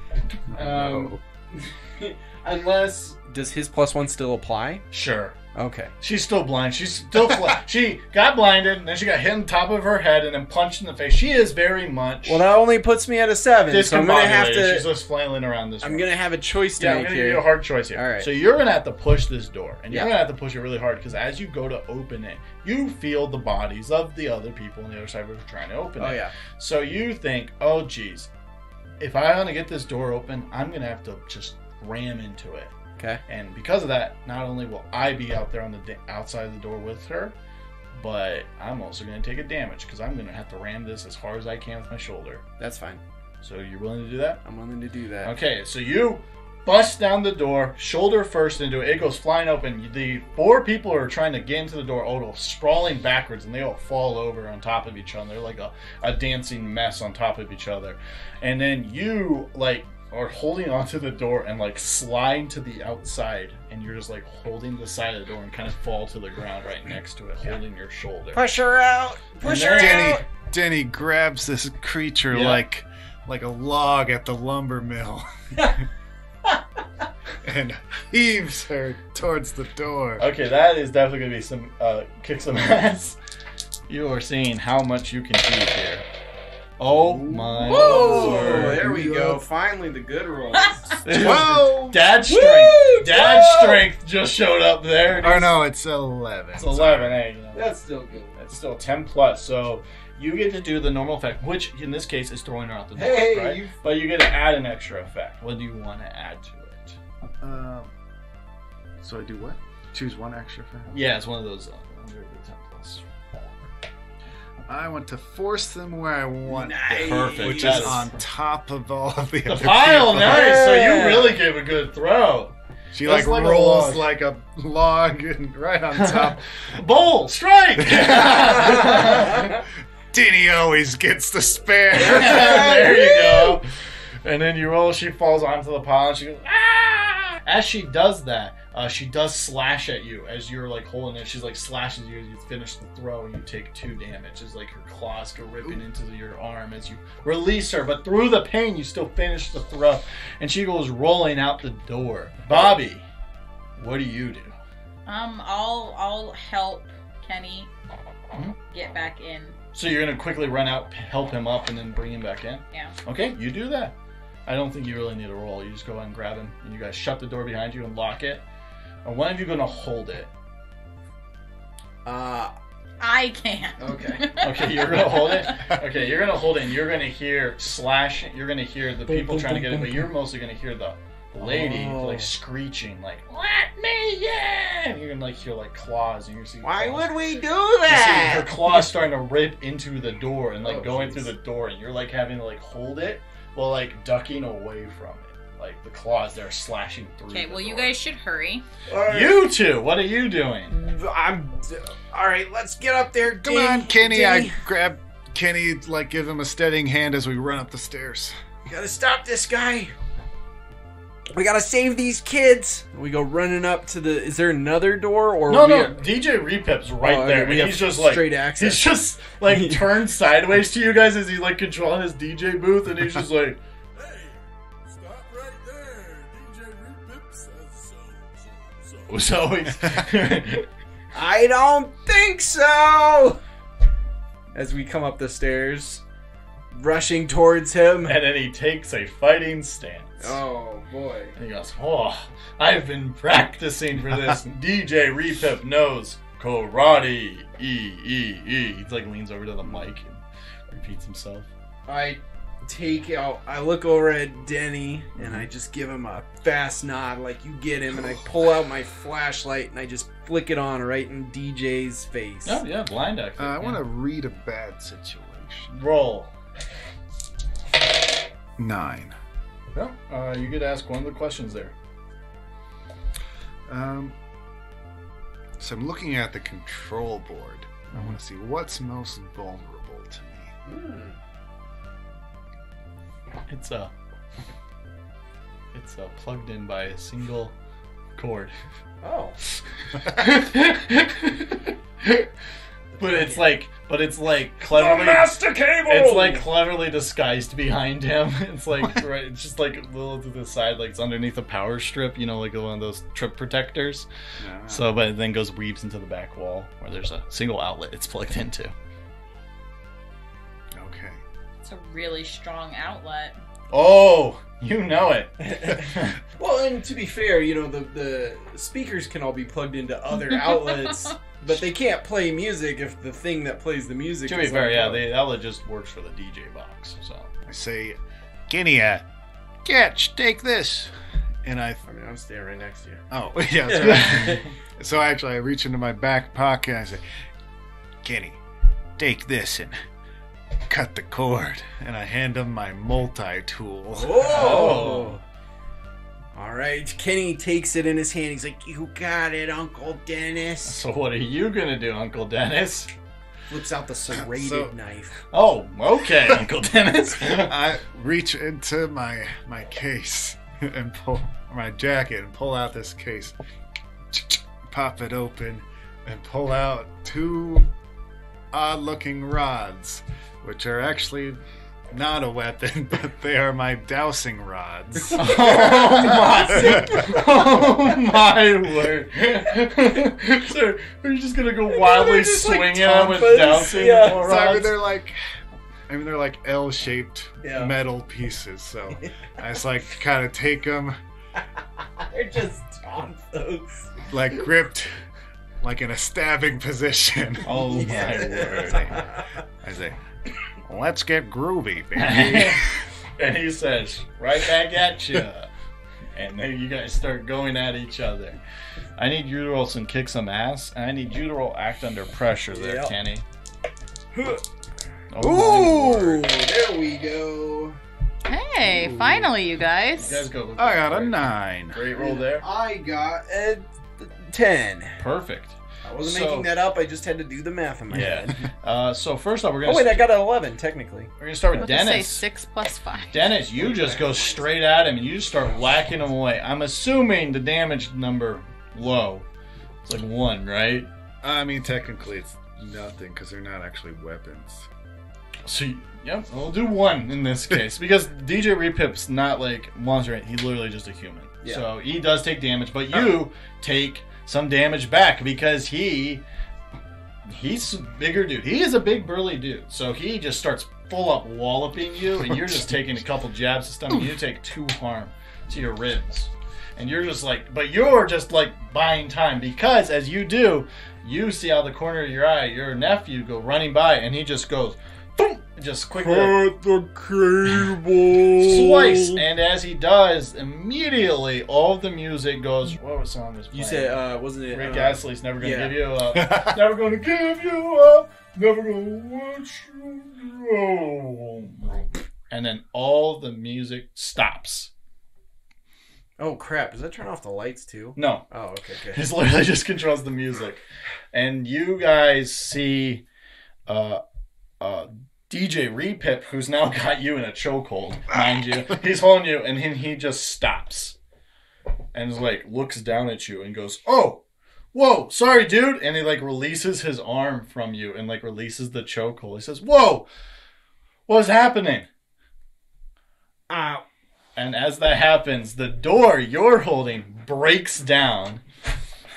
Unless does his +1 still apply? Sure. Okay. She's still blind. She's still she got blinded, and then she got hit on top of her head, and then punched in the face. She is very much Well, that only puts me at a 7, so I'm gonna have discombobulated. She's to. just flailing around this room. I'm gonna have a choice to Yeah, I'm make gonna give here. you a hard choice here. All right. So you're gonna have to push this door, and you're Yeah. gonna have to push it really hard because as you go to open it, you feel the bodies of the other people on the other side who are trying to open it. Oh yeah. So you think, oh geez, if I want to get this door open, I'm gonna have to just ram into it. Okay. And because of that, not only will I be out there on the outside of the door with her, but I'm also going to take a damage because I'm going to have to ram this as hard as I can with my shoulder. That's fine. So you're willing to do that? I'm willing to do that. Okay, so you bust down the door, shoulder first into it. It goes flying open. The 4 people who are trying to get into the door all go sprawling backwards, and they all fall over on top of each other. They're like a dancing mess on top of each other. And then you, like, are holding onto the door and like slide to the outside, and you're just like holding the side of the door and kind of fall to the ground right next to it, holding your shoulder. Push her out. Push her Danny, out. Danny grabs this creature Yeah. like a log at the lumber mill and heaves her towards the door. Okay, that is definitely gonna be some kick some ass. You are seeing how much you can achieve here. Oh my Whoa! word. There we go. Finally, the good rolls. Whoa! Dad strength. Woo! Dad Whoa! strength just showed up there. Or no, it's 11. It's 11, hey. You know. That's still good. That's still 10 plus, so you get to do the normal effect, which in this case is throwing her out the door, Hey, right? you- But you get to add an extra effect. What do you want to add to it? So I do what? Choose one extra for him. Yeah, it's one of those under the 10 plus. I want to force them where I want Nice. them, Perfect. which That is on top of all of the The other pile, people. nice. So Yeah. you really gave a good throw. She That's like like a rolls log. like a log and right on top. Bowl, strike. Danny always gets the spare. There you go. And then you roll. She falls onto the pile, and she goes, ah! As she does that, she does slash at you as you're like holding it. She's like slashes you as you finish the throw, and you take 2 damage as like her claws go ripping into your arm as you release her. But through the pain, you still finish the throw, and she goes rolling out the door. Bobby, what do you do? I'll help Kenny Mhm. get back in. So you're gonna quickly run out, help him up, and then bring him back in? Yeah. Okay, you do that. I don't think you really need a roll. You just go ahead and grab him, and you guys shut the door behind you and lock it. And one of you gonna hold it. I can't. Okay. Okay, you're gonna hold it. Okay, you're gonna hold it, and you're gonna hear slash. You're gonna hear the people trying to get it, but you're mostly gonna hear the lady like screeching, like "Let me in!" You're gonna like hear like claws, and you're seeing. Why claws. would we do You see that? her claws starting to rip into the door and like Oh, going jeez. through the door, and you're like having to like hold it while like ducking away from it. Like the claws that are slashing through. Okay, the well, you door. guys should hurry. You two, what are you doing? I'm. All right, let's get up there. Come on, Kenny. I grab Kenny like give him a steadying hand as we run up the stairs. We gotta stop this guy. We gotta save these kids. We go running up to the. Is there another door or No, we DJ Repip's right Oh, there. okay, we And have he's just like straight access. He's just like turned sideways to you guys as he's like controlling his DJ booth, and he's just like, Hey, stop right there. DJ Repip says so. so he's I don't think so. As we come up the stairs, rushing towards him. and then he takes a fighting stance. Oh boy. And he goes, "Oh, I've been practicing for this. DJ Repip knows karate. E. He like leans over to the mic and repeats himself. I look over at Denny and I just give him a fast nod like you get him, and I pull out my flashlight and I just flick it on right in DJ's face. Oh yeah, blind act. I want to read a bad situation. roll. 9. Well, you get to ask one of the questions there. So I'm looking at the control board. I want to see what's most vulnerable to me. It's plugged in by a single cord. Oh. But it's like cleverly master cable. It's like cleverly disguised behind him. It's like right. It's just like a little to the side, like it's underneath a power strip. You know, like one of those trip protectors. Ah. So, but it then weaves into the back wall where there's a single outlet it's plugged into. Okay. It's a really strong outlet. Oh, you know it. Well, and to be fair, you know, the speakers can all be plugged into other outlets, but they can't play music if the thing that plays the music To be is fair, yeah, unplugged. the outlet just works for the DJ box. So I say, Kenny, catch, take this. And I I mean, I'm standing right next to you. Oh, yeah, that's right. So actually, I reach into my back pocket and I say, Kenny, take this and cut the cord. And I hand him my multi-tool. Oh! All right, Kenny takes it in his hand. He's like, "You got it, Uncle Dennis." So what are you gonna do, Uncle Dennis? Flips out the serrated knife. Oh, okay, Uncle Dennis. I reach into my case and pull my jacket and pull out this case. Pop it open and pull out 2 odd-looking rods, which are actually not a weapon, but they are my dowsing rods. Oh my word. So are you just gonna go wildly just like swinging on with tonfas? dowsing Yeah. rods? So, I mean, they're like L-shaped Yeah. metal pieces. So I just like kind of take them, They're just tonfas. like gripped, like in a stabbing position. Oh my word. I say, let's get groovy, baby. And he says, right back at you. And then you guys start going at each other. I need you to roll some kick some ass, and I need you to roll act under pressure there, Yep. Kenny. Ooh, there we go. Hey, finally, you You guys. guys go. I got a 9. Great roll there. I got a 10. Perfect. I wasn't So- making that up. I just had to do the math in my head. Yeah. So first off, we're Oh gonna wait, I got an 11 technically. we're gonna start I with was gonna say Dennis. 6 plus 5. Dennis, you just go straight at him and you just start whacking him away. I'm assuming the damage number low. It's like 1, right? I mean, technically, it's nothing because they're not actually weapons. So, yep, we'll do 1 in this case because DJ Repip's not like monster. He's literally just a human. Yeah. So he does take damage, but you take some damage back because he's a bigger dude. He is a big burly dude. So he just starts full up walloping you, and you're just taking a couple jabs to stomach. You take 2 harm to your ribs. And you're just like, but you're just like buying time because as you do, you see out the corner of your eye your nephew go running by, and he just goes, boom, just quickly the cable. slice. And as he does, immediately all of the music goes. What song was playing? You said, wasn't it? Rick Astley's Never Gonna yeah. Give You Up. Never gonna give you up. Never gonna watch you go. And then all the music stops. Oh crap! Does that turn off the lights too? No. Oh, okay, good. He literally just controls the music. And you guys see DJ DJ Repip, who's now got you in a chokehold, mind you. He's holding you, and he just stops. And like looks down at you and goes, "Oh, whoa, sorry, dude." And he like releases his arm from you and like releases the chokehold. He says, "Whoa, what's happening?" And as that happens, the door you're holding breaks down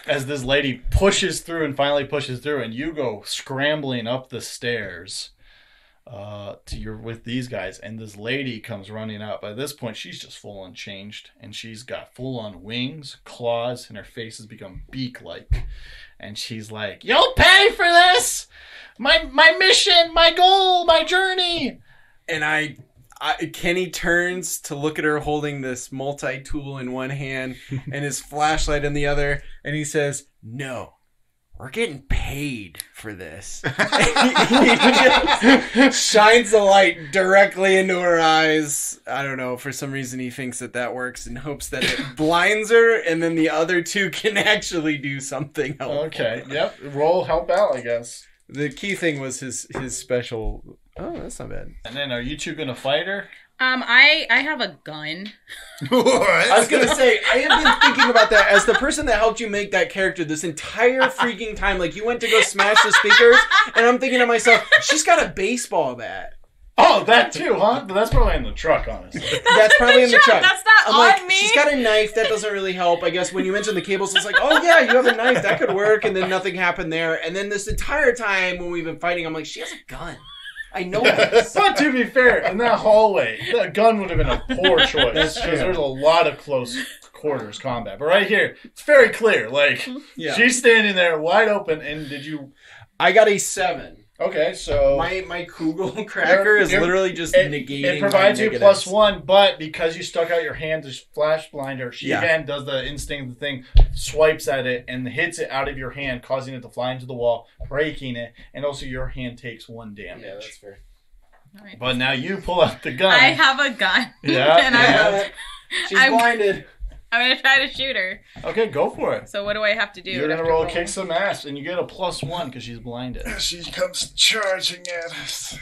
as this lady pushes through and finally pushes through, and you go scrambling up the stairs with these guys, and this lady comes running out. By this point, she's just full on changed, and she's got full on wings, claws, and her face has become beak-like. And she's like, "You'll pay for this! My mission, my goal, my journey!" And Kenny turns to look at her holding this multi-tool in one hand and his flashlight in the other, and he says, "No, we're getting paid for this." He shines the light directly into her eyes. I don't know, for some reason he thinks that works and hopes that it blinds her, and then the other two can actually do something else. Okay, yep. Roll help out, I guess. The key thing was his special... Oh, that's not bad. And then are you two going to fight her? I have a gun. I was going to say, I have been thinking about that as the person that helped you make that character this entire freaking time. Like, you went to go smash the speakers, and I'm thinking to myself, she's got a baseball bat. Oh, that too, huh? But that's probably in the truck, honestly. That's probably in the truck. That's not I'm on like, me. She's got a knife. That doesn't really help. I guess when you mentioned the cables, it's like, oh yeah, you have a knife. That could work. And then nothing happened there. And then this entire time when we've been fighting, I'm like, she has a gun. I know this. But to be fair, in that hallway, that gun would have been a poor choice because there's a lot of close quarters combat. But right here, it's very clear. Like, she's standing there wide open, and did you... I got a 7. Okay, so... My Kugel cracker is literally just negating. It provides you +1, but because you stuck out your hand to flash blind her, she again does the instinct thing, swipes at it, and hits it out of your hand, causing it to fly into the wall, breaking it, and also your hand takes 1 damage. Yeah, that's fair. Right. But now you pull out the gun. I have a gun. Yeah. And She's blinded. I'm going to try to shoot her. Okay, go for it. So what do I have to do? You're going to roll kick some ass, and you get a +1 because she's blinded. She comes charging at us.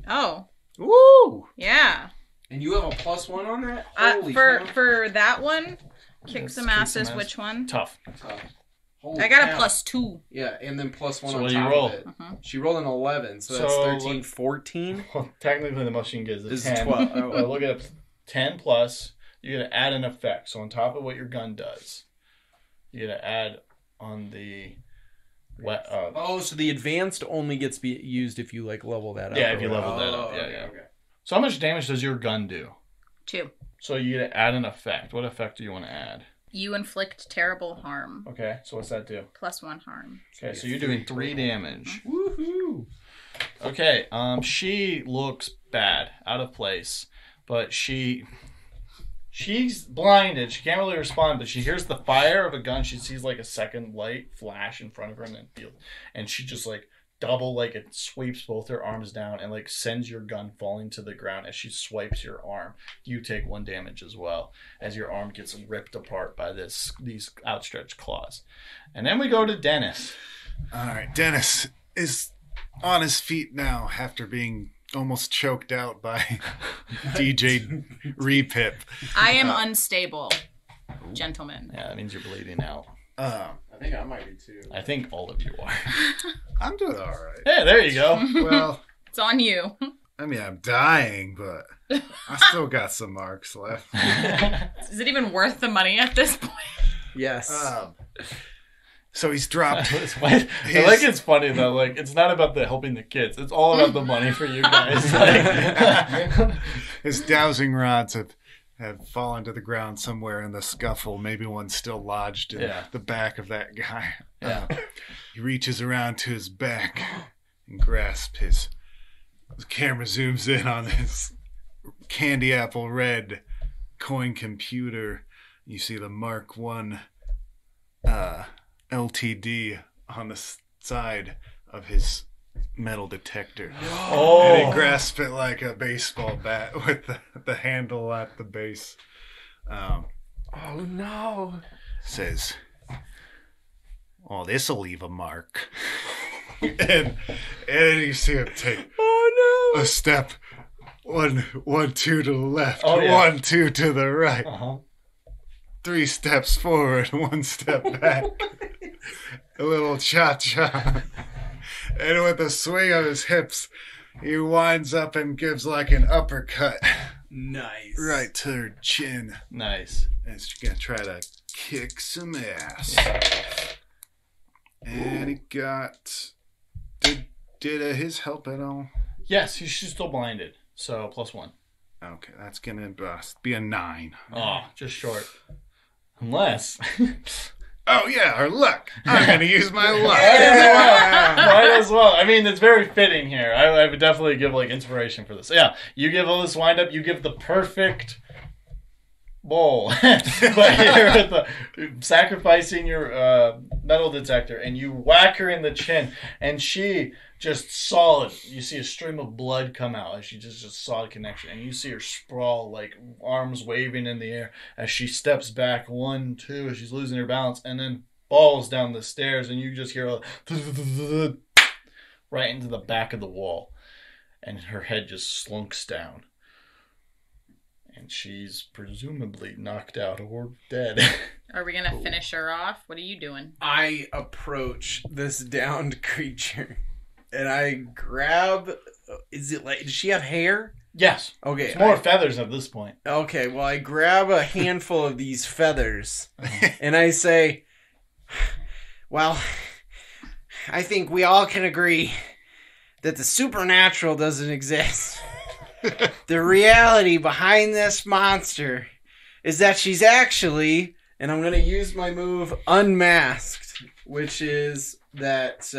Oh. Woo! Yeah. And you have a +1 on that? Holy cow. For that one, kick some asses, which one? Tough. Holy I got cow. a +2. Yeah, and then +1 So on what do top you roll? of it. She rolled an 11, so that's 13, 14. Well, technically, the most you can get is a This 10. is 12. Oh. But look at 10 plus. You're going to add an effect. So on top of what your gun does, you're going to add on the... so the advanced only gets used if you like level that up. Yeah, if you level that up. Yeah, yeah. Okay. So how much damage does your gun do? 2. So you get to add an effect. What effect do you want to add? You inflict terrible harm. Okay, so what's that do? +1 harm. Okay, so you're doing 3 damage. Woohoo! Okay, she looks bad, out of place, but she's blinded. She can't really respond, but she hears the fire of a gun. She sees like a second light flash in front of her, and she just like double, like it sweeps both her arms down and like sends your gun falling to the ground. As she swipes your arm, you take 1 damage as well, as your arm gets ripped apart by these outstretched claws. And then we go to Dennis. All right, Dennis is on his feet now after being almost choked out by DJ Repip. I am unstable, gentlemen. Yeah, that means you're bleeding out. I think I might be too. I think all of you are. I'm doing all right. Yeah, there you go. Well, It's on you. I mean, I'm dying, but I still got some marks left. Is it even worth the money at this point? Yes. So he's dropped. I like it's funny though. Like it's not about the helping the kids. It's all about the money for you guys. Like, his dowsing rods have fallen to the ground somewhere in the scuffle. Maybe one's still lodged in the back of that guy. Yeah. He reaches around to his back and grasps his... The camera zooms in on his candy apple red coin computer. You see the Mark 1 LTD on the side of his metal detector. Oh. And he grasps it like a baseball bat with the handle at the base. Oh no. Says, "Oh, this'll leave a mark." and you see him take a step. 1, 2 to the left. Oh, yeah. 1, 2 to the right. Uh-huh. 3 steps forward, 1 step back. A little cha-cha. And with a swing of his hips, he winds up and gives like an uppercut. Nice. Right to her chin. Nice. And she's going to try to kick some ass. And he got... Did his help at all? Yes, she's still blinded. So +1. Okay, that's going to be a 9. Oh, just short. Unless... Oh, yeah, our luck. I'm going to use my luck. Might as well. I mean, it's very fitting here. I would definitely give, like, inspiration for this. Yeah, you give all this wind-up, you give the perfect bowl. But here with the sacrificing your metal detector, and you whack her in the chin, and she just solid. You see a stream of blood come out as she just solid connection, and you see her sprawl, like arms waving in the air as she steps back 1, 2 as she's losing her balance, and then falls down the stairs, and you just hear a right into the back of the wall, and her head just slunks down. And she's presumably knocked out or dead. Are we gonna finish her off? What are you doing? I approach this downed creature, and I grab. Is it like? Does she have hair? Yes. Okay. It's more feathers at this point. Okay. Well, I grab a handful of these feathers, and I say, "Well, I think we all can agree that the supernatural doesn't exist." The reality behind this monster is that she's actually, and I'm going to use my move, unmasked, which is that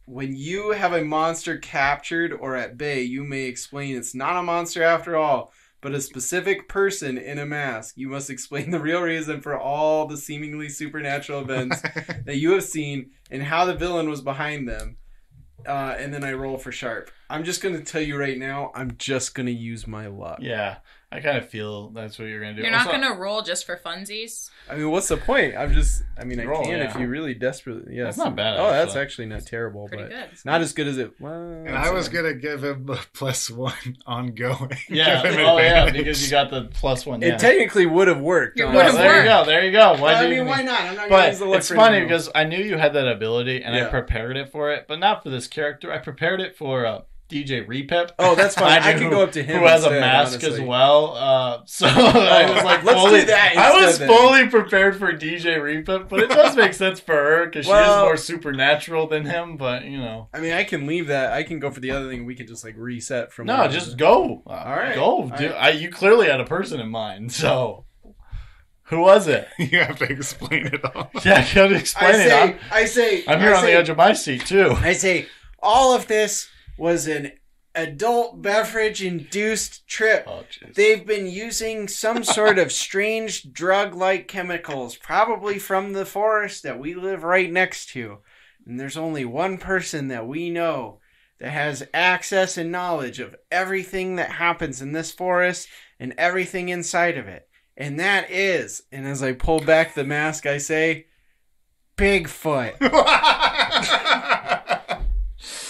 when you have a monster captured or at bay, you may explain it's not a monster after all, but a specific person in a mask. You must explain the real reason for all the seemingly supernatural events that you have seen and how the villain was behind them. And then I roll for sharp. I'm just going to tell you right now, I'm just going to use my luck. Yeah, I kind of feel that's what you're going to do. You're not going to roll just for funsies? I mean, what's the point? I Roll, can yeah. if you really desperately... Yes. That's not bad, Oh, that's actually. actually not terrible, Pretty but good. not as good as it... Well, And I was going to give him a +1 ongoing. Yeah, Give him oh yeah, advantage. because you got the +1. Yeah. It technically would have worked. It honestly. would've worked. There you go. Why not? I'm not going to But use the luck it's for funny anything else. because I knew you had that ability, and I Yeah. prepared it for it, but not for this character. I prepared it for DJ Repip. Oh, that's fine. Mind I you, can go up to him who has a instead, mask honestly. as well. So I was like, let's fully, do that I was instead then. fully prepared for DJ Repip, but it does make sense for her because she Well- is more supernatural than him. But you know, I mean, I can leave that. I can go for the other thing. We can just like reset from... no, whatever. just go. All right. Go. All Dude, right. you clearly had a person in mind. So who was it? You have to explain it all. Yeah, you got to explain it. I say... I'm here on the edge of my seat too. I say, all of this was an adult beverage-induced trip. Oh, jeez. They've been using some sort of strange drug-like chemicals, probably from the forest that we live right next to. And there's only one person that we know that has access and knowledge of everything that happens in this forest and everything inside of it. And that is, and as I pull back the mask, I say, Bigfoot.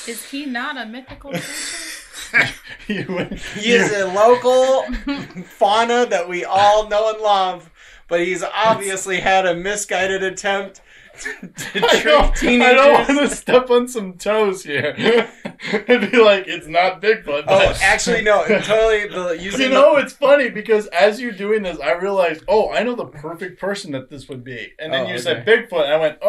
Is he not a mythical creature? He is a local fauna that we all know and love, but he's obviously had a misguided attempt to trick teenagers. I don't want to step on some toes here and be like, it's not Bigfoot. Oh, actually, no. Totally. You know, it's funny because as you're doing this, I realized, I know the perfect person that this would be. And then you said Bigfoot, and I went,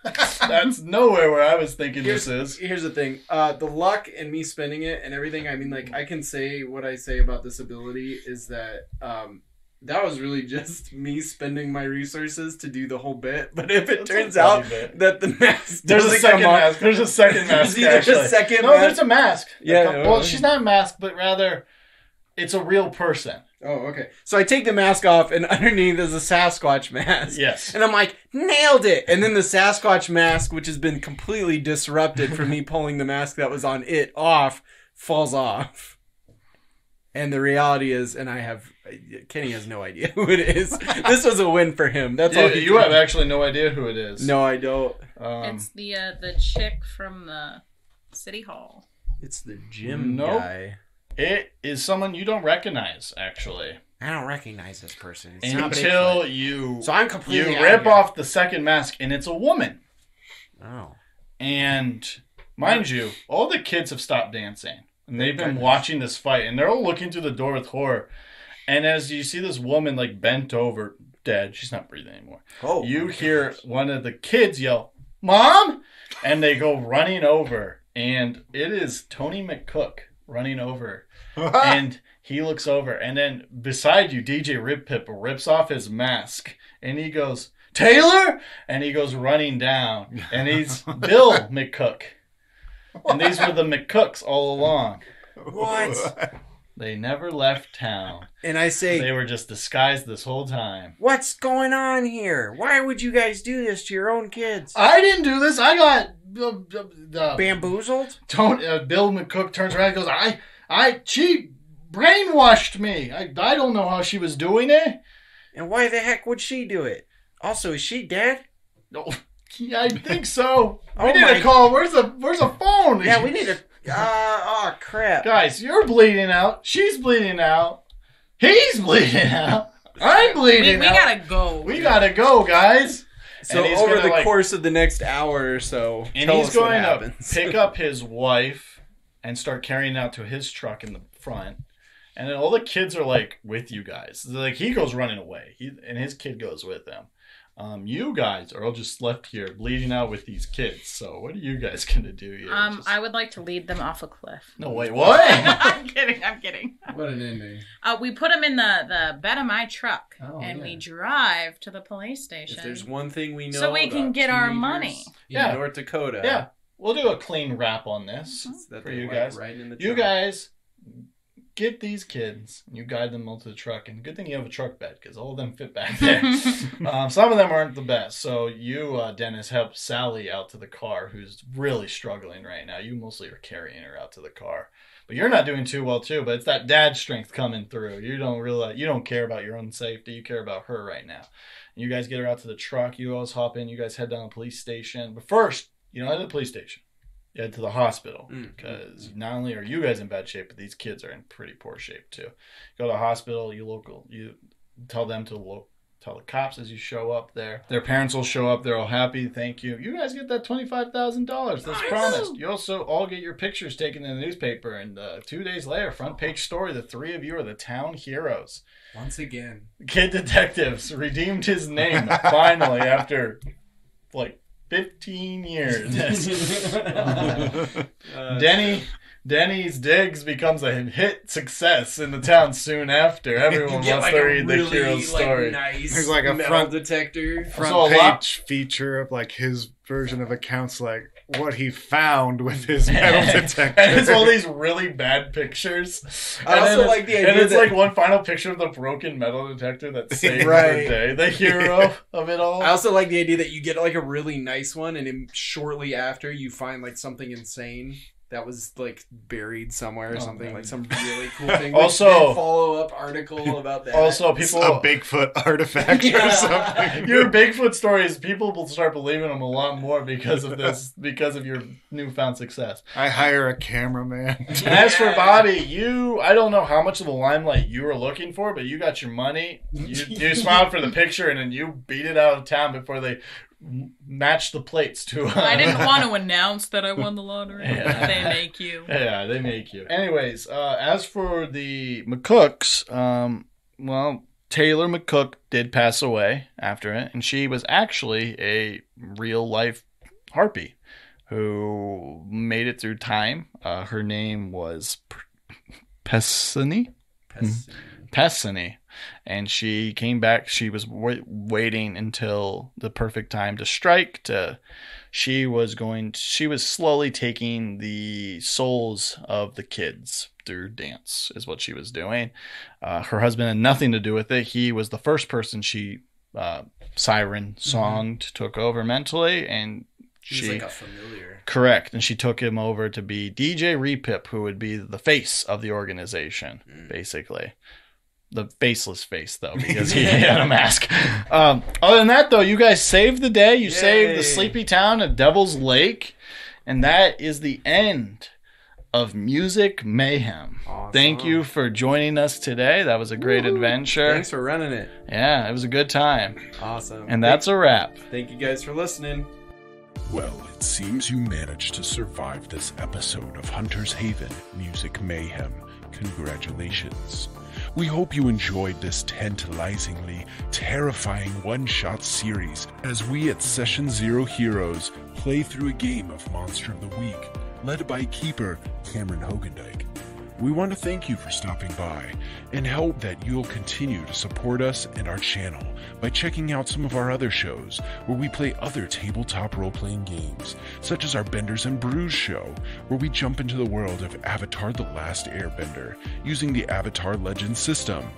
that's nowhere where I was thinking this is. Here's the thing. The luck and me spending it and everything, I mean, like, I can say what I say about this ability is that that was really just me spending my resources to do the whole bit. But if it turns out that the mask There's a second mask. There's a second mask. There's a mask. Yeah. Well, she's not masked, but rather it's a real person. Oh, okay. So I take the mask off, and underneath is a Sasquatch mask. Yes. And I'm like, nailed it! And then the Sasquatch mask, which has been completely disrupted from me pulling the mask that was on it off, falls off. And the reality is, Kenny has no idea who it is. This was a win for him. That's all. You have actually no idea who it is. No, I don't. It's the chick from the city hall. It's the gym Nope. guy. It is someone you don't recognize, actually. I don't recognize this person. It's not Until Bigfoot. you So I'm completely out rip here. off the second mask, and it's a woman. Oh. And mind you, all the kids have stopped dancing. And they've been watching this fight. And they're all looking through the door with horror. And as you see this woman like bent over, dead. She's not breathing anymore. Oh, you hear one of the kids yell, "Mom!" And they go running over. And it is Tony McCook running over. And he looks over. And then beside you, DJ Riptip rips off his mask. And he goes, "Taylor!" And he goes running down. And he's Bill McCook. And these were the McCooks all along. What? They never left town. And I say, They were just disguised this whole time. What's going on here? Why would you guys do this to your own kids? I didn't do this. I got Bamboozled? Bill McCook turns around and goes, she brainwashed me. I don't know how she was doing it. And why the heck would she do it? Also, is she dead? No, yeah, I think so. Oh We need my- a call. Where's a phone? Yeah, we need to... oh, crap. Guys, you're bleeding out. She's bleeding out. He's bleeding out. I'm bleeding We out. gotta go. We gotta go, guys. so And he's over gonna, the course of the next hour or so, And tell he's us what going to happens. pick up his wife and start carrying out to his truck in the front. And then all the kids are like with you guys. Like he goes running away. And his kid goes with him. You guys are all just left here bleeding out with these kids. So what are you guys gonna do here? I would like to lead them off a cliff. No, wait, what? I'm kidding. What an ending. We put them in the bed of my truck, Oh, and yeah. we drive to the police station. If there's one thing we know So we can about get our teenagers money. in Yeah. North Dakota. Yeah, we'll do a clean wrap on this it's that for they you like guys. riding in the You truck. guys get these kids and you guide them all to the truck. And good thing you have a truck bed because all of them fit back there. Some of them aren't the best. So you, Dennis, help Sally out to the car, who's really struggling right now. You mostly are carrying her out to the car. But you're not doing too well too. But it's that dad strength coming through. You don't care about your own safety. You care about her right now. And you guys get her out to the truck. You always hop in. You guys head down to the police station. But first, you don't head to the police station. You head to the hospital because not only are you guys in bad shape, but these kids are in pretty poor shape too. Go to the hospital. You tell them to tell the cops as you show up there. Their parents will show up. They're all happy. Thank you. You guys get that $25,000. That's promised. You also all get your pictures taken in the newspaper. And 2 days later, front page story, the three of you are the town heroes. Once again. Kid Detectives redeemed his name finally after like 15 years. Denny's Digs becomes a hit success in the town soon after. Everyone wants to read the hero's story. Nice There's like a metal front- detector. Front So a lot- page feature of like his version of accounts, like what he found with his metal detector. And it's all these really bad pictures. I also like the idea and it's that- like one final picture of the broken metal detector that saved Right. the day. The hero of it all. I also like the idea that you get like a really nice one, and then shortly after you find like something insane that was like buried somewhere or something, man. like some really cool thing. Also- follow up article about that. Also, It's people a Bigfoot artifact or something. Your Bigfoot stories, people will start believing them a lot more because of this, because of your newfound success. I hire a cameraman. And as for Bobby, I don't know how much of the limelight you were looking for, but you got your money. You smiled for the picture, and then you beat it out of town before they matched the plates to. I didn't want to announce that I won the lottery. Yeah. They make you. Yeah, they make you. Anyways, as for the McCooks, well, Taylor McCook did pass away after it, and she was actually a real-life harpy who made it through time. Her name was Pessany. And she came back. She was waiting until the perfect time to strike. She was slowly taking the souls of the kids through dance, is what she was doing. Her husband had nothing to do with it. He was the first person she siren songed, took over mentally, and She's like a familiar. Correct. And she took him over to be DJ Repip, who would be the face of the organization, basically. The faceless face, though, because he had a mask. Other than that, though, you guys saved the day. You saved the sleepy town of Devil's Lake. And that is the end of Music Mayhem. Awesome. Thank you for joining us today. That was a great adventure. Thanks for running it. Yeah, it was a good time. Awesome. And that's a wrap. Thank you guys for listening. Well, it seems you managed to survive this episode of Hunter's Haven Music Mayhem. Congratulations. We hope you enjoyed this tantalizingly terrifying one-shot series as we at Session Zero Heroes play through a game of Monster of the Week, led by keeper Cameron Hoogendyk. We want to thank you for stopping by and hope that you'll continue to support us and our channel by checking out some of our other shows where we play other tabletop role-playing games, such as our Benders and Brews show, where we jump into the world of Avatar: The Last Airbender using the Avatar Legends system.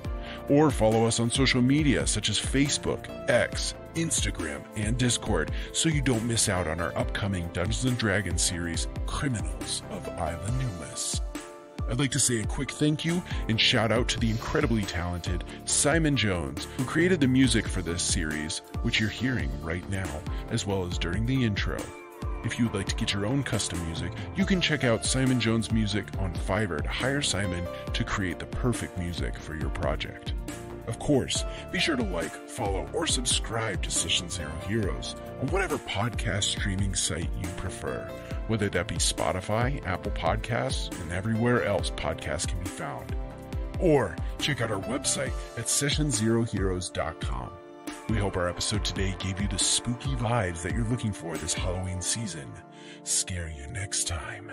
Or follow us on social media such as Facebook, X, Instagram, and Discord so you don't miss out on our upcoming Dungeons & Dragons series, Criminals of Isla Numis. I'd like to say a quick thank you and shout out to the incredibly talented Simon Jones, who created the music for this series, which you're hearing right now, as well as during the intro. If you would like to get your own custom music, you can check out Simon Jones Music on Fiverr to hire Simon to create the perfect music for your project. Of course, be sure to like, follow, or subscribe to Session Zero Heroes on whatever podcast streaming site you prefer, whether that be Spotify, Apple Podcasts, and everywhere else podcasts can be found. Or check out our website at sessionzeroheroes.com. We hope our episode today gave you the spooky vibes that you're looking for this Halloween season. Scare you next time.